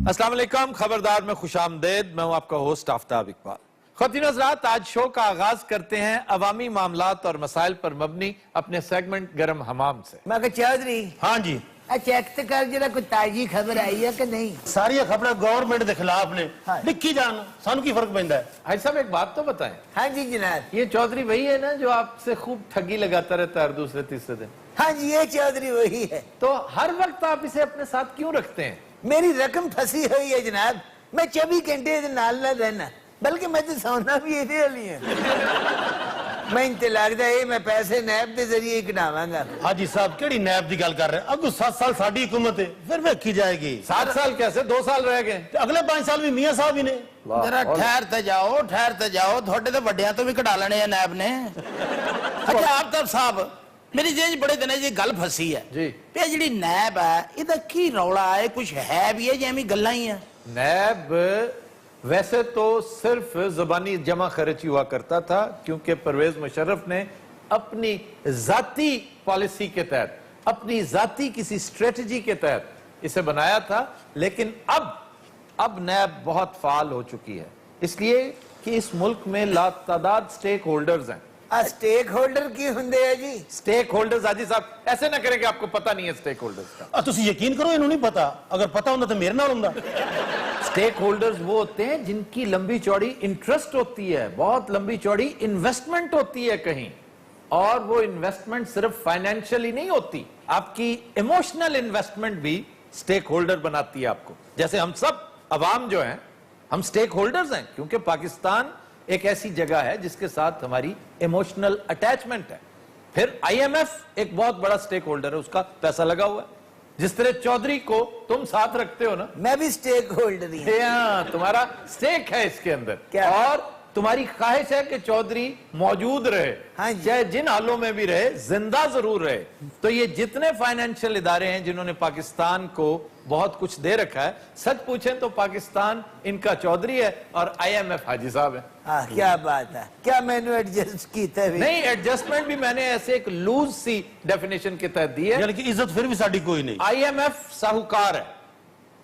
अस्सलाम वालेकुम, खबरदार में खुश आमदेद। मैं हूं आपका होस्ट आफ्ताब इकबाल। ख़वातीन हज़रात, आज शो का आगाज करते हैं अवामी मामलात और मसाइल पर मबनी अपने सेगमेंट गरम हमाम से। मैं चौधरी हाँ जी चेक तो कर जरा कोई ताजी खबर आई है कि नहीं। सारी खबर गवर्नमेंट के खिलाफ ने हाँ। लिखी जान सानू की फर्क पैंदा है। भाई साहब एक बात तो बताएं, हाँ जी जनाब। ये चौधरी वही है ना जो आपसे खूब ठगी लगाता रहता है हर दूसरे तीसरे दिन? हाँ जी ये चौधरी वही है। तो हर वक्त आप इसे अपने साथ क्यों रखते हैं? मेरी रकम फंसी हुई है जनाब, मैं 24 घंटे नाल ना रहना, बल्कि मैं तो सोना भी ये वाली है। मैं इनते लगता है मैं पैसे नैब के जरिए कढ़ावांगा। हाजी साहब केड़ी नैब की गल कर रहे हैं? अगू 7 साल साडी हुकूमत है, फिर वेखी जाएगी। 7 साल कैसे, 2 साल रह गए। अगले 5 साल भी मियां साहब ही ने। जरा ठहरते जाओ थोड़े तो वड्डियां तो भी कढ़ा लेने नैब ने। अच्छा आफ्ताब साहब, मेरी जेज बड़े दिन जी गल फसी है जी। ते जी नैब है इहदा की रौला है? कुछ है भी है जैमी गल्लां ही है? नैब वैसे तो सिर्फ ज़बानी जमा खर्च हुआ करता था, क्योंकि परवेज मुशर्रफ ने अपनी जाती पॉलिसी के तहत, अपनी जाती किसी स्ट्रेटजी के तहत इसे बनाया था। लेकिन अब नैब बहुत फाल हो चुकी है, इसलिए कि इस मुल्क में लातादाद स्टेक होल्डर्स हैं। स्टेक होल्डर की होंदे है जी? स्टेक होल्डर्स, हाजी साहब ऐसे ना करें कि आपको पता नहीं है स्टेक होल्डर्स का। तुसी यकीन करो इन्हों नहीं पता, अगर पता होता तो मेरे नाल होंदा। स्टेक होल्डर्स वो होते हैं जिनकी लंबी चौड़ी इंटरेस्ट होती है, बहुत लंबी चौड़ी इन्वेस्टमेंट होती है कहीं, और वो इन्वेस्टमेंट सिर्फ फाइनेंशियली नहीं होती, आपकी इमोशनल इन्वेस्टमेंट भी स्टेक होल्डर बनाती है आपको। जैसे हम सब अवाम जो हैं, हम स्टेक होल्डर्स हैं, क्योंकि पाकिस्तान एक ऐसी जगह है जिसके साथ हमारी इमोशनल अटैचमेंट है। फिर आईएमएफ एक बहुत बड़ा स्टेक होल्डर है, उसका पैसा लगा हुआ है। जिस तरह चौधरी को तुम साथ रखते हो ना, मैं भी स्टेक होल्डर ही हूं। तुम्हारा स्टेक है इसके अंदर क्या? और तुम्हारी ख्वाहिश है कि चौधरी मौजूद रहे, हाँ जी। चाहे जिन हालों में भी रहे, जिंदा जरूर रहे। तो ये जितने फाइनेंशियल इदारे हैं जिन्होंने पाकिस्तान को बहुत कुछ दे रखा है, सच पूछें तो पाकिस्तान इनका चौधरी है और आईएमएफ हाजी साहब है। क्या बात है, क्या मैंने एडजस्ट कीता है? नहीं, एडजस्टमेंट भी मैंने ऐसे एक लूज सी डेफिनेशन के तहत दी है। यानी कि इज्जत फिर भी साडी कोई नहीं। आईएमएफ साहूकार है,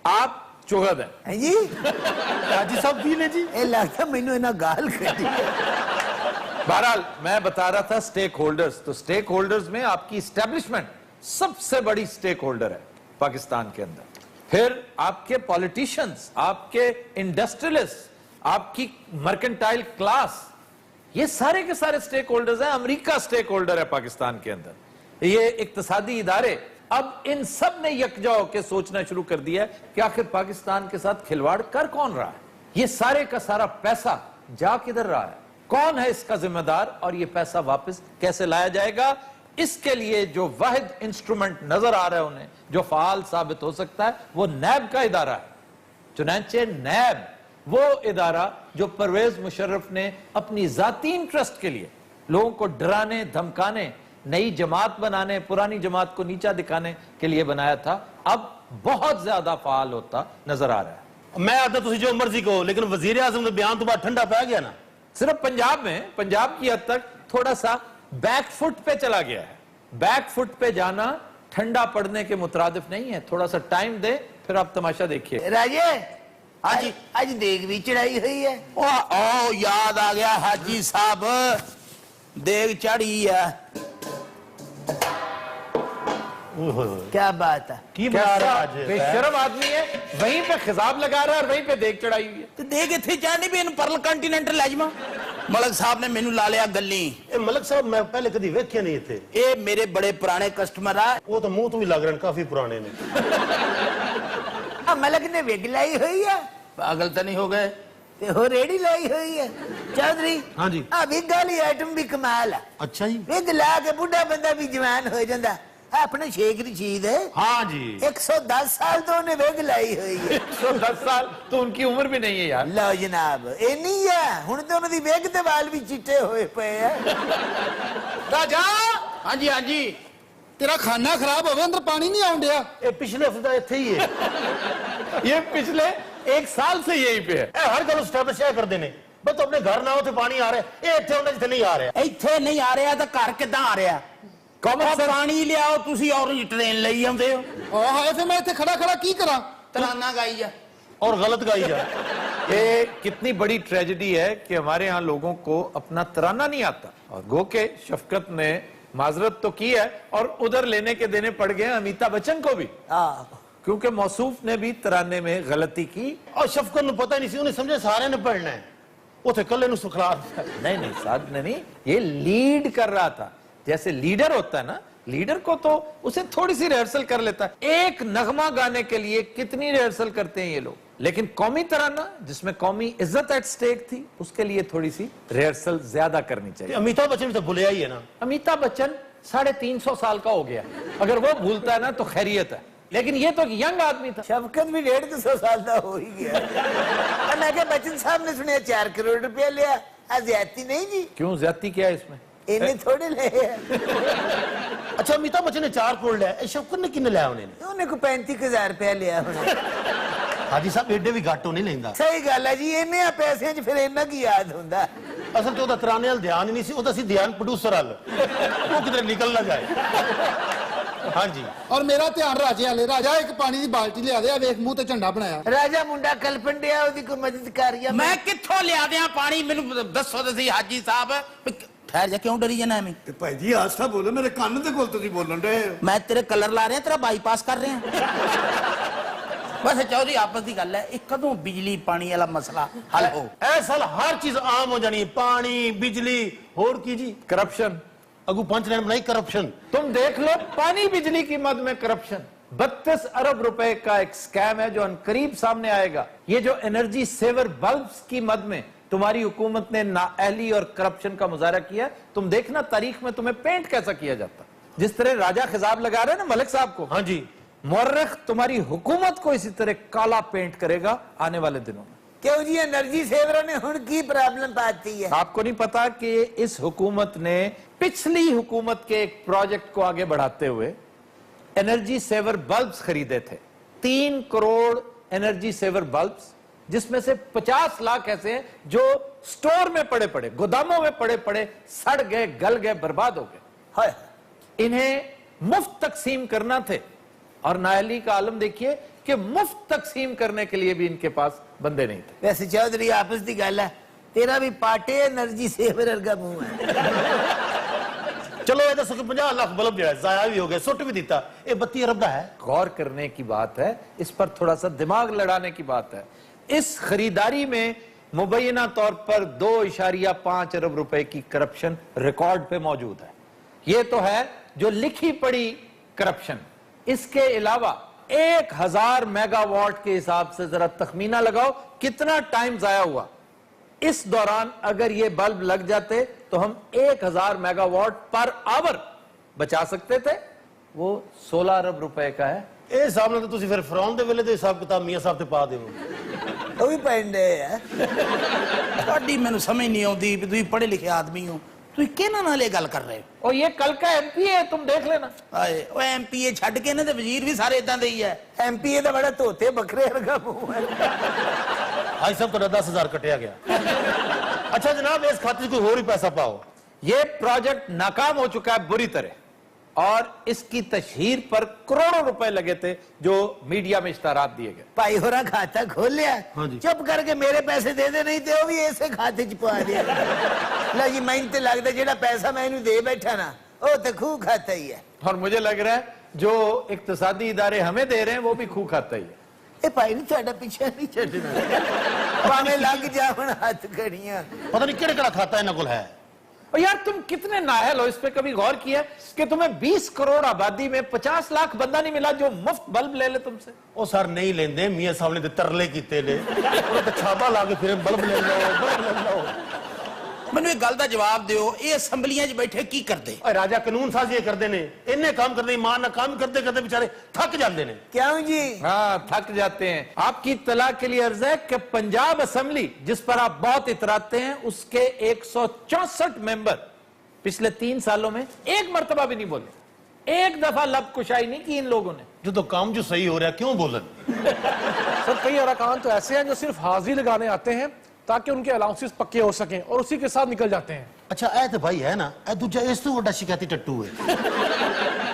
आप चुगद है। हैं जी? हाजी साहब की ने जी ए लगता मैनू इना गाल कटी। बहरहाल मैं बता रहा था स्टेक होल्डर्स, तो स्टेक होल्डर्स में आपकी एस्टेब्लिशमेंट सबसे बड़ी स्टेक होल्डर है पाकिस्तान के अंदर। फिर आपके पॉलिटिशियंस, आपके इंडस्ट्रियलिस्ट, आपकी मर्केंटाइल क्लास, ये सारे के सारे स्टेक होल्डर्स हैं। अमेरिका स्टेक होल्डर है पाकिस्तान के अंदर। ये इक्तिसादी इदारे अब इन सब ने यकजा होकर सोचना शुरू कर दिया है कि आखिर पाकिस्तान के साथ खिलवाड़ कर कौन रहा है, ये सारे का सारा पैसा जा किधर रहा है, कौन है इसका जिम्मेदार, और ये पैसा वापस कैसे लाया जाएगा। इसके लिए जो वाहिद इंस्ट्रूमेंट नजर आ रहा है उन्हें, जो फाल साबित हो सकता है, वो नैब का इदारा है। चुनांचे नैब वो इदारा जो परवेज मुशर्रफ ने अपनी जाती इंटरेस्ट के लिए लोगों को डराने धमकाने, नई जमात बनाने, पुरानी जमात को नीचा दिखाने के लिए बनाया था, अब बहुत ज्यादा फाल होता नजर आ रहा है। मैं आता तुसी जो मर्जी कहो, लेकिन वजीर आजम के बयान तो बाद ठंडा पै गया ना। सिर्फ पंजाब में, पंजाब की हद तक थोड़ा सा बैक फुट पे चला गया है। बैक फुट पे जाना ठंडा पड़ने के मुतरादिफ नहीं है। थोड़ा सा टाइम दे, फिर आप तमाशा देखिए। राजे हाँ जी। आज देग भी चढ़ाई हुई है। ओ याद आ गया हाजी साहब, देग चढ़ी है। क्या बात है? की बना रहा कैसा आज बेशरम आदमी है, वहीं पे खिजाब लगा रहा है और वहीं पे देख चढ़ाई हुई है। तो देग इत्थे चाहनी भी इन परल कंटिनेंटल लाजमा। मलक साहब ने मेनू ला लिया गल्ली। ए मलक साहब मैं पहले कभी वेखे नहीं थे। ये मेरे बड़े पुराने कस्टमर आ। वो तो मुंह तो भी लग रहे हैं काफी पुराने ने। मलक ने विग लाई हुई है, पागल तो नहीं हो गए? ते हो रेडी लाई हुई है। चौधरी हाँ जी। विग वाली आइटम भी कमाल है। अच्छा जी। विग ला के बुढ़ा बंदा भी जवान हो जाता। अपने शेख रशीद है, हाँ जी। 110 साल तो उन्हें विग लाई हुई है। 110 साल तो उनकी उम्र भी नहीं है यार। लो जनाब, इन्नी है हुण तो उन्हें विग ते वाल भी चिट्टे होए पे है। राजा हाँ जी हाँ जी। तेरा खाना खराब हो अंदर पानी नहीं आउंडिया। ये पिछले हफ्ते इत्थे ही है। ये पिछले 1 साल से यही पे है। हर गल स्टैब्लिश कर देने, बस अपने घर ना हो तो पानी आ रहा है, ये इत्थे होंदा जिथे नहीं आ रहा। इत्थे नहीं आ रहा तो घर किदां आ रहा? पानी लियाओ तुसी और ट्रेन लई आउंदे हो। हाय फिर मैं इत्थे खड़ा खड़ा की करा? तराना गाई जा। और गलत गाई जा। ये कितनी बड़ी ट्रेजेडी है कि हमारे यहाँ लोगों को अपना तराना नहीं आता, और गो के शफकत ने माजरत तो की है और उधर लेने के देने पड़ गए अमिताभ बच्चन को भी, क्योंकि मौसूफ ने भी तराने में गलती की। और शफकत ने पता नहीं सी, उन्हें समझे सारे ने पढ़ना है, उसे कल्ले नु सुखरा। नहीं साहब ने नहीं, ये लीड कर रहा था। जैसे लीडर होता है ना, लीडर को तो उसे थोड़ी सी रिहर्सल कर लेता है। एक नगमा गाने के लिए कितनी रिहर्सल करते हैं ये लोग, लेकिन कौमी तराना जिसमें कौमी इज्जत एट स्टेक थी, उसके लिए थोड़ी सी रिहर्सल ज्यादा करनी चाहिए। अमिताभ बच्चन तो भूलिया ही है ना। अमिताभ बच्चन 350 साल का हो गया, अगर वो भूलता है ना तो खैरियत है, लेकिन ये तो यंग आदमी था। शफकत भी 150 साल का हो ही गया। मैं क्या बच्चन साहब ने सुनिया 4 करोड़ रुपया लिया, ज्यादती नहीं जी? क्यों ज्यादती क्या है इसमें? इन्हें थोड़े ले अच्छा अमिताभ बच्चन ने 4 करोड़ लिया, शफकत ने किन्ने लिया? उन्हें को 35,000 रुपया लिया होना। हाजी साहब एडे भी घाटो नहीं लेंदा। सही गल है जी, इन्ने पैसे च फिर इन्ना की याद होंदा। असल तो ਉਹਦਾ ਤਰਾਨੇ ਵਾਲ ध्यान ही नहीं सी, ਉਹਦਾ ਸੀ ध्यान प्रोड्यूसर वाल, वो किधर निकल ना जाए। हाँ जी। और मेरा ध्यान राजे वाले। राजा एक पानी की बाल्टी लिया दे, वेख मुंह ते झंडा बनाया। राजा मुंडा कलपन डिया, ਉਹਦੀ ਕੋਈ ਮਦਦ ਕਰ ਰਿਹਾ। मैं कित्थों लिया दियां पानी, मैनू दसो तो सही हाजी साहब। ठहर जा, क्यों डरी जाना मैं? भाई जी आस्था बोलो, मेरे कान दे कोल तुसीं बोलन रहे हो। मैं तेरे कलर ला रहा, तेरा बाईपास कर रहे हैं। बस चौधरी आपस की गल है, एक कदों बिजली पानी वाला मसला हल हो? ऐसा हर चीज आम हो जानी, पानी बिजली होर की जी। करप्शन, अगू पंच लाइन बनाई करप्शन। तुम देख लो पानी बिजली की मद में करप्शन। 32 अरब रुपए का एक स्कैम है जो अनकरीब सामने आएगा। ये जो एनर्जी सेवर बल्ब्स की मद में तुम्हारी हुकूमत ने नाअहली और करप्शन का मुजाहरा किया, तुम देखना तारीख में तुम्हें पेंट कैसा किया जाता। जिस तरह राजा खिताब लगा रहे हैं ना मलिक साहब को, हाँ जी, मुअर्रिख तुम्हारी हुकूमत को इसी तरह काला पेंट करेगा आने वाले दिनों में। क्यों जी एनर्जी सेवरों ने हुन की प्रॉब्लम पाती है? आपको नहीं पता कि इस हुकूमत ने पिछली हुकूमत के एक प्रोजेक्ट को आगे बढ़ाते हुए एनर्जी सेवर बल्ब्स खरीदे थे। 3 करोड़ एनर्जी सेवर बल्ब्स, जिसमें से 50 लाख ऐसे हैं जो स्टोर में पड़े पड़े, गोदामों में पड़े पड़े सड़ गए, गल गए, बर्बाद हो गए। इन्हें मुफ्त तकसीम करना थे, और नाअहली का आलम देखिए कि मुफ्त तकसीम करने के लिए भी इनके पास बंदे नहीं थे। वैसे चौधरी आपस की गल है, तेरा भी पाटे एनर्जी सेवर वर्गा मुंह है। चलो ये दसो कि 50 लाख बल्ब जो है जाया भी हो गए, सुट भी दिता, ये 32 अरब का है। गौर करने की बात है, इस पर थोड़ा सा दिमाग लड़ाने की बात है। इस खरीदारी में मुबैना तौर पर 2.5 अरब रुपए की करप्शन रिकॉर्ड पे मौजूद है। यह तो है जो लिखी पड़ी करप्शन। इसके अलावा 1000 मेगावाट के हिसाब से जरा तखमीना लगाओ कितना टाइम जाया हुआ। इस दौरान अगर ये बल्ब लग जाते तो हम 1000 मेगावाट पर आवर बचा सकते थे। वो 16 अरब रुपए का है। ਇਹ ਹਿਸਾਬ ਨਾਲ ਤਾਂ ਤੁਸੀਂ ਫਿਰ ਫਰਾਉਨ ਦੇ ਵੇਲੇ ਦੇ ਹਿਸਾਬ ਕਿਤਾਬ ਮੀਆਂ ਸਾਹਿਬ ਤੇ ਪਾ ਦਿਓ। ਉਹ ਵੀ ਪੈਂਦੇ ਆ। ਤੁਹਾਡੀ ਮੈਨੂੰ ਸਮਝ ਨਹੀਂ ਆਉਂਦੀ ਵੀ ਤੁਸੀਂ ਪੜ੍ਹੇ ਲਿਖੇ ਆਦਮੀ ਹੋ, ਤੁਸੀਂ ਕਿਹਨਾਂ ਨਾਲ ਇਹ ਗੱਲ ਕਰ ਰਹੇ ਹੋ? और ये कल का एमपी है, तुम देख लेना। ਆਏ ਉਹ ਐਮਪੀਏ ਛੱਡ ਕੇ ਇਹਨਾਂ ਦੇ ਵਜ਼ੀਰ ਵੀ ਸਾਰੇ ਇਦਾਂ ਦੇ ਹੀ ਹੈ। ਐਮਪੀਏ ਦਾ ਬੜਾ ਧੋਤੇ ਬੱਕਰੇ ਵਰਗਾ ਮੂੰਹ ਹੈ। हाजी साहब ਤੁਹਾਡਾ 10,000 कटिया गया। अच्छा जनाब इस खाते से कोई और ही पैसा पाओ। ये प्रोजेक्ट नाकाम हो चुका है बुरी तरह, और इसकी तशहीर पर करोड़ों रुपए लगे थे जो मीडिया में इश्तारात दिए गए। भाई होरा खाता खोल लिया, हाँ जी। चुप करके मेरे पैसे दे दे, नहीं तो वो भी ऐसे खाते च पा दिया। ला जी मैं तो लगता जेड़ा पैसा मैं इन्हें दे बैठा ना, वो तो खूह खाता ही है। और मुझे लग रहा है जो इक्तिसादी इदारे हमें दे रहे हैं वो भी खूह खाता ही है। ए भाई नहीं थोड़ा पीछे नहीं छड़ना, भावे लग जावन हाथ घड़ियां। पता नहीं केड़ा केड़ा खाता इन्हां कोल है। और यार तुम कितने नाअहल हो, इस पे कभी गौर किया कि तुम्हें 20 करोड़ आबादी में 50 लाख बंदा नहीं मिला जो मुफ्त बल्ब ले ले तुमसे? ਉਹ ਸਰ ਨਹੀਂ ਲੈਂਦੇ, ਮੀਆਂ ਸਾਹਿਬ ਨੇ ਤੇ ਤਰਲੇ ਕੀਤੇ ਨੇ, ਉਹ ਤੇ ਛਾਬਾ ਲਾ ਕੇ ਫਿਰ ਬਲਬ ਲੈ ਲਓ, ਬਲਬ ਲੈ ਲਓ। ਮੈਨੂੰ ਇਹ ਗੱਲ ਦਾ ਜਵਾਬ ਦਿਓ, ਇਹ ਅਸੈਂਬਲੀਆਂ 'ਚ ਬੈਠੇ ਕੀ ਕਰਦੇ? ਓਏ ਰਾਜਾ ਕਾਨੂੰਨ ਸਾਜ਼ੀ ਕਰਦੇ ਨੇ, ਇੰਨੇ ਕੰਮ ਕਰਦੇ ਇਮਾਨ ਨਾਲ ਕੰਮ ਕਰਦੇ ਕਰਦੇ बेचारे थक ਜਾਂਦੇ ਨੇ। क्यों जी? हाँ, थक जाते हैं। आपकी इत्तला के लिए अर्ज है कि पंजाब असेंबली जिस पर आप बहुत इतराते हैं, उसके 164 मेंबर पिछले 3 सालों में एक मर्तबा भी नहीं बोले, एक दफा लब कुशाई नहीं की इन लोगों ने। जो तो काम जो सही हो रहा है क्यों बोलन? सर कई अरकान तो ऐसे हैं जो सिर्फ हाजिरी लगाने आते हैं ताकि उनके अलाउंसेस पक्के हो सकें और उसी के साथ निकल जाते हैं। अच्छा ए तो भाई है ना, ए दूजा इस तो बड़ा शिकायती टट्टू है।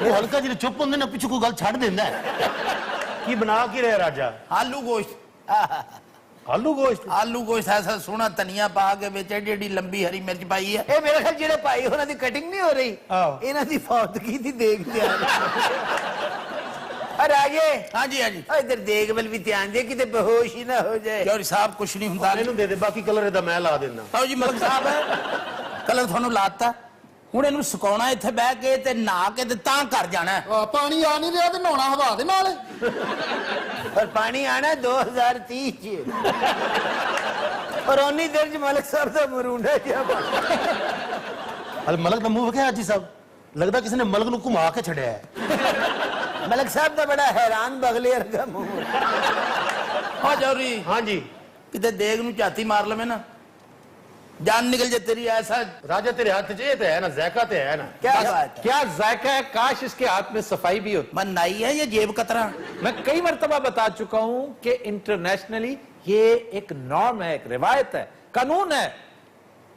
वो हल्का जिहे चुप होंदे ना, पिछू कोई गल छड़ देंदा है। की बना के रहे राजा? आलू गोश्त ਆਲੂ ਗੋਸ਼ਤ ਆਲੂ ਗੋਸ਼ਤ ਐਸਾ ਸੋਹਣਾ ਧਨੀਆ ਪਾ ਕੇ ਵਿੱਚ ਏਡੀ ਏਡੀ ਲੰਬੀ ਹਰੀ ਮਿਰਚ ਪਾਈ ਹੈ। ਇਹ ਮੇਰੇ ਖਿਆਲ ਜਿਹੜੇ ਭਾਈ ਉਹਨਾਂ ਦੀ ਕਟਿੰਗ ਨਹੀਂ ਹੋ ਰਹੀ, ਆਹੋ। ਇਹਨਾਂ ਦੀ ਫੌਤਗੀ ਦੀ ਦੇਖ ਧਿਆਨ। ਅਰੇ ਆਗੇ ਹਾਂਜੀ ਹਾਂਜੀ ਇਧਰ ਦੇਖ ਵੱਲ ਵੀ ਧਿਆਨ ਦੇ, ਕਿਤੇ ਬੇਹੋਸ਼ ਹੀ ਨਾ ਹੋ ਜਾਏ। ਚੌਧਰੀ ਸਾਹਿਬ ਕੁਛ ਨਹੀਂ ਹੁੰਦਾ। ਇਹਨੂੰ ਦੇ ਦੇ, ਬਾਕੀ ਕਲਰ ਇਹਦਾ ਮੈਂ ਲਾ ਦਿੰਦਾ। ਆਓ ਜੀ ਮਲਕ ਸਾਹਿਬ ਕਲਰ ਤੁਹਾਨੂੰ ਲਾਤਾ, ਹੁਣ ਇਹਨੂੰ ਸੁਕਾਉਣਾ ਇੱਥੇ ਬਹਿ ਕੇ ਤੇ ਨਹਾ ਕੇ ਤੇ ਤਾਂ ਘਰ ਜਾਣਾ ਹੈ। ਪਾਣੀ ਆ ਨਹੀਂ ਰਿਹਾ ਤੇ ਨਹਾਉਣਾ ਹਵਾ ਦੇ ਨਾਲ। और पानी आना 2030 च और उन्नी देर च मलिक साहब का मरूंडा क्या ਹਲ ਮਲਕ ਦਾ ਮੂੰਹ ਵੇਖਿਆ ਹਾਜੀ ਸਾਹਿਬ, ਲੱਗਦਾ ਕਿਸੇ ਨੇ ਮਲਕ ਨੂੰ ਘੁਮਾ ਕੇ ਛੱਡਿਆ ਹੈ। मलिक साहब का बड़ा हैरान बगले वर्गा मुंह। ਹਾਂ ਚੌਧਰੀ ਹਾਂਜੀ ਕਿਤੇ ਦੇਗ ਨੂੰ ਝਾਤੀ ਮਾਰ ਲਵੇ ਨਾ जान निकल जाए तेरी ऐसा। ਰਾਜਾ ਤੇਰੇ ਹੱਥ 'ਚ ਇਹ ਤੇ ਹੈ ਨਾ, ਜ਼ਾਇਕਾ ਤੇ ਹੈ ना। क्या बात है? क्या जायका है, काश इसके हाथ में सफाई भी होती। मन नाई है ये जेब कतरा। मैं कई मरतबा बता चुका हूं कि इंटरनेशनली ये एक नॉर्म है, एक रिवायत है, कानून है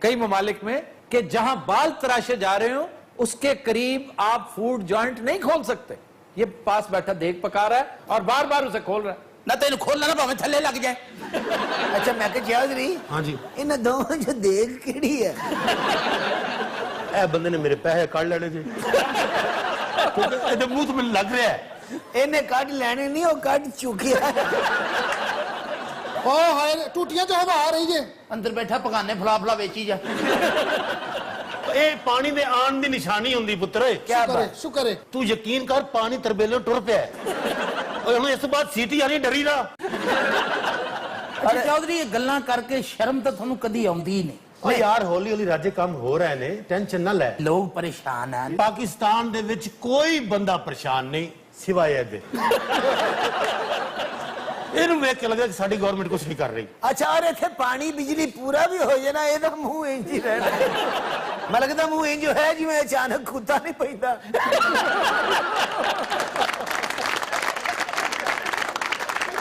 कई ममालिक में कि जहां बाल तराशे जा रहे हो उसके करीब आप फूड जॉइंट नहीं खोल सकते। ये पास बैठा देख पका रहा है और बार बार उसे खोल रहा है। ना तेन खोलना ना भावे थल्ले लग जाए। अच्छा मैं कह चौधरी ਹਾਂਜੀ इन दोनों जो देख केड़ी है? ਇਹ ਬੰਦੇ ਨੇ ਮੇਰੇ ਪੈਸੇ ਕੱਢ ਲੈਣੇ ਜੀ, ਕਿਉਂਕਿ ਇਹਦੇ ਮੂੰਹ ਤੋਂ ਮੈਨੂੰ ਲੱਗ ਰਿਹਾ ਹੈ। इन्हें काट लेने नहीं, वो काट चुकी है। ਓ ਹਾਏ ਟੂਟੀਆਂ 'ਚ ਹਵਾ ਆ ਰਹੀ ਜੇ। अंदर बैठा पकाने फला फला बेची जा। ਇਹ ਪਾਣੀ ਦੇ ਆਉਣ ਦੀ ਨਿਸ਼ਾਨੀ ਹੁੰਦੀ ਪੁੱਤਰ। क्या ਸ਼ੁਕਰ ਹੈ, बात? ਸ਼ੁਕਰ ਹੈ। ਤੂੰ ਯਕੀਨ ਕਰ, ਪਾਣੀ ਤਰਬੇਲੇ ਟੁਰ ਪਿਆ ਹੈ। ਓਏ ਹੁਣ ਇਸ ਤੋਂ ਬਾਅਦ ਸੀਟੀ ਆਣੀ ਡਰੀ ਨਾ। अच्छा चौधरी ये गल्लां करके शर्म तो थानू कदी आउंदी ही नहीं। ਓਏ ਯਾਰ ਹੌਲੀ ਹੌਲੀ ਰਾਜੇ ਕੰਮ ਹੋ ਰਹੇ ਨੇ, ਟੈਨਸ਼ਨ ਨਾ ਲੈ। लोग परेशान हैं। ਪਾਕਿਸਤਾਨ ਦੇ ਵਿੱਚ ਕੋਈ ਬੰਦਾ ਪਰੇਸ਼ਾਨ ਨਹੀਂ ਸਿਵਾਏ ਇਹਦੇ। ਇਹਨੂੰ ਵੇਖ ਕੇ ਲੱਗਦਾ ਕਿ ਸਾਡੀ ਗਵਰਨਮੈਂਟ ਕੁਝ ਨਹੀਂ ਕਰ ਰਹੀ। अच्छा और इथे पानी बिजली पूरा भी हो जाए ना, ये मुंह इंज ही रहना है। मलिक दा मुंह इंज है जिवें अचानक कुत्ता नहीं पैंदा।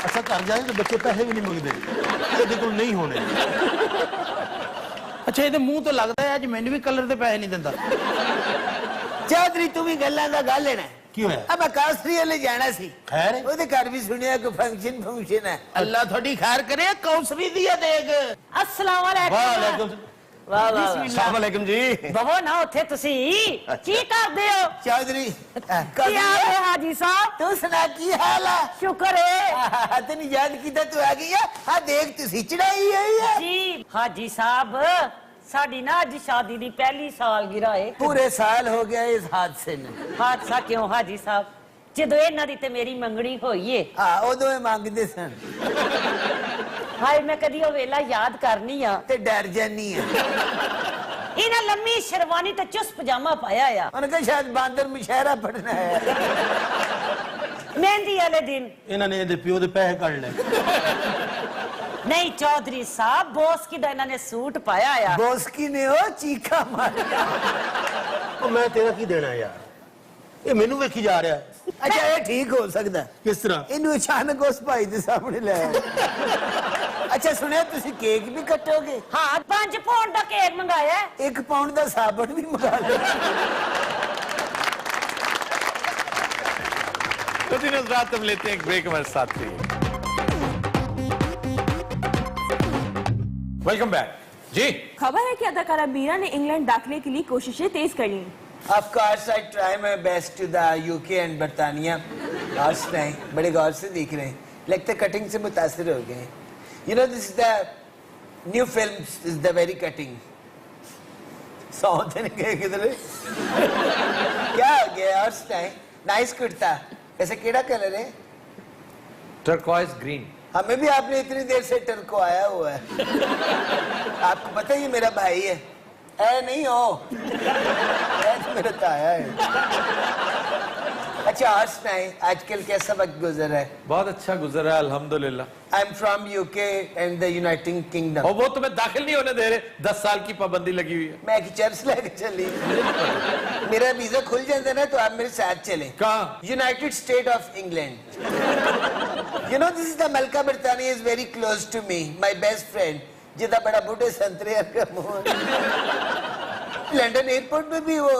ਅੱਛਾ ਘਰ ਜਾਏ ਤਾਂ ਬੱਚੇ ਪੈਸੇ ਵੀ ਨਹੀਂ ਮੰਗਦੇ, ਇਹਦੇ ਕੋਲ ਨਹੀਂ ਹੋਣੇ। अच्छा ये मुंह तो लगता है अज मैंने भी कलर के पैसे नहीं दिंदा। चौधरी तू भी गल्लां दा गल है ना। ਕੀ ਹੋਇਆ? अब कासरी वाले जाना सी, खैर है? ਉਹਦੇ ਘਰ ਵੀ ਸੁਣਿਆ ਕੋਈ फंक्शन है। अल्लाह थोड़ी खैर करे। कौसरी दी है देख। अस्सलाम वालेकुम। ਵਾਲੇਕੁਮ वाह वाह अस्सलाम वालेकुम जी। ਬਵੋ ਨਾ ਉੱਥੇ ਤੁਸੀਂ ਕੀ ਕਰਦੇ ਹੋ? चौधरी ਕੀ ਹਾਲ ਹੈ ਹਾਜੀ ਸਾਹਿਬ? तू सुना की हाल है? ਸ਼ੁਕਰ ਹੈ तेन याद किया तू आ गई है। हाँ देख तू चढ़ाई आई है। ਜੀ ਹਾਜੀ ਸਾਹਿਬ, ਸਾਡੀ ਨਾ ਅੱਜ ਸ਼ਾਦੀ ਦੀ ਪਹਿਲੀ ਸਾਲਗਿਰਾ ਹੈ। पूरे साल हो गया इस हादसे में। ਹਾਦਸਾ ਕਿਉਂ ਹਾਜੀ ਸਾਹਿਬ? ਜਦੋਂ ਇਹਨਾਂ ਦੀ ਤੇ ਮੇਰੀ ਮੰਗਣੀ ਹੋਈ ਏ, हाँ उदों ही मांगते सन ਹਾਏ ਮੈਂ ਕਦੀ ਉਹ ਵੇਲਾ ਯਾਦ ਕਰਨੀ ਆ। ते डर जानी है। ਇਹਨਾਂ ਲੰਮੀ ਸ਼ਰਵਾਨੀ ਤੇ ਚੁਸ ਪਜਾਮਾ ਪਾਇਆ ਆ। उन्होंने कहा शायद बांदर मुशायरा पढ़ना है। ਮਹਿੰਦੀ ਵਾਲੇ ਦਿਨ ਇਹਨਾਂ ਨੇ ਇਹਦੇ ਪਿਓ ਦੇ ਪੈਸੇ ਕੱਢ ਲਏ। ਨਹੀਂ ਚੌਧਰੀ ਸਾਹਿਬ, ਬੋਸਕੀ ਦਾ ਇਹਨਾਂ ਨੇ ਸੂਟ ਪਾਇਆ ਆ। बोस्की ने हो चीखा मारा। ਉਹ ਮੈਂ ਤੇਰਾ ਕੀ ਦੇਣਾ ਯਾਰ, ਇਹ ਮੈਨੂੰ ਵੇਖੀ ਜਾ ਰਿਹਾ। अच्छा ये ठीक हो सकता है। ਕਿਸ ਤਰ੍ਹਾਂ? इनू अचानक उस भाई के सामने ले आए। अच्छा सुनिया तुसी केक भी कटोगे? ਹਾਂ 5 ਪੌਂਡ ਦਾ ਕੇਕ ਮੰਗਾਇਆ ਹੈ। 1 पाउंड का साबुन भी मंगा लो। तो दिन रात हम लेते हैं एक ब्रेक, हमारे साथ रहिए। वेलकम बैक जी। खबर है कि अदाकारा मीरा ने इंग्लैंड दाखिले के लिए कोशिशें तेज कर ली। Of course I try my best to the UK and बरतानिया। आज नहीं बड़े गौर से देख रहे हैं, लगता कटिंग से मुतासिर हो गए। You know this is the new film, this is the very cutting। सौते नहीं गए किधर? क्या हो गया? और नहीं नाइस कुर्ता, ऐसे केड़ा कलर है? Turquoise green. हमें भी आपने इतनी देर से टर्को आया हुआ है। आपको पता है ये मेरा भाई है। ऐ नहीं हो, ऐ तो मेरा ताया है। अच्छा आज नहीं, आजकल कैसा वक्त गुजर है? बहुत अच्छा गुजरा है अल्हम्दुलिल्लाह। I am from UK and the United kingdom. और वो तुम्हें दाखिल नहीं होने दे रहे, 10 साल की पाबंदी लगी हुई है। मैं एक चर्च लेके चली, मेरा वीजा खुल जाता है ना तो आप मेरे साथ चले। कहाँ? United state of England. You know this is the मलका बरतानिया is very close to me, my best friend, जिदा बड़ा बूढ़े संतरे का मुंह। लंदन एयरपोर्ट में भी वो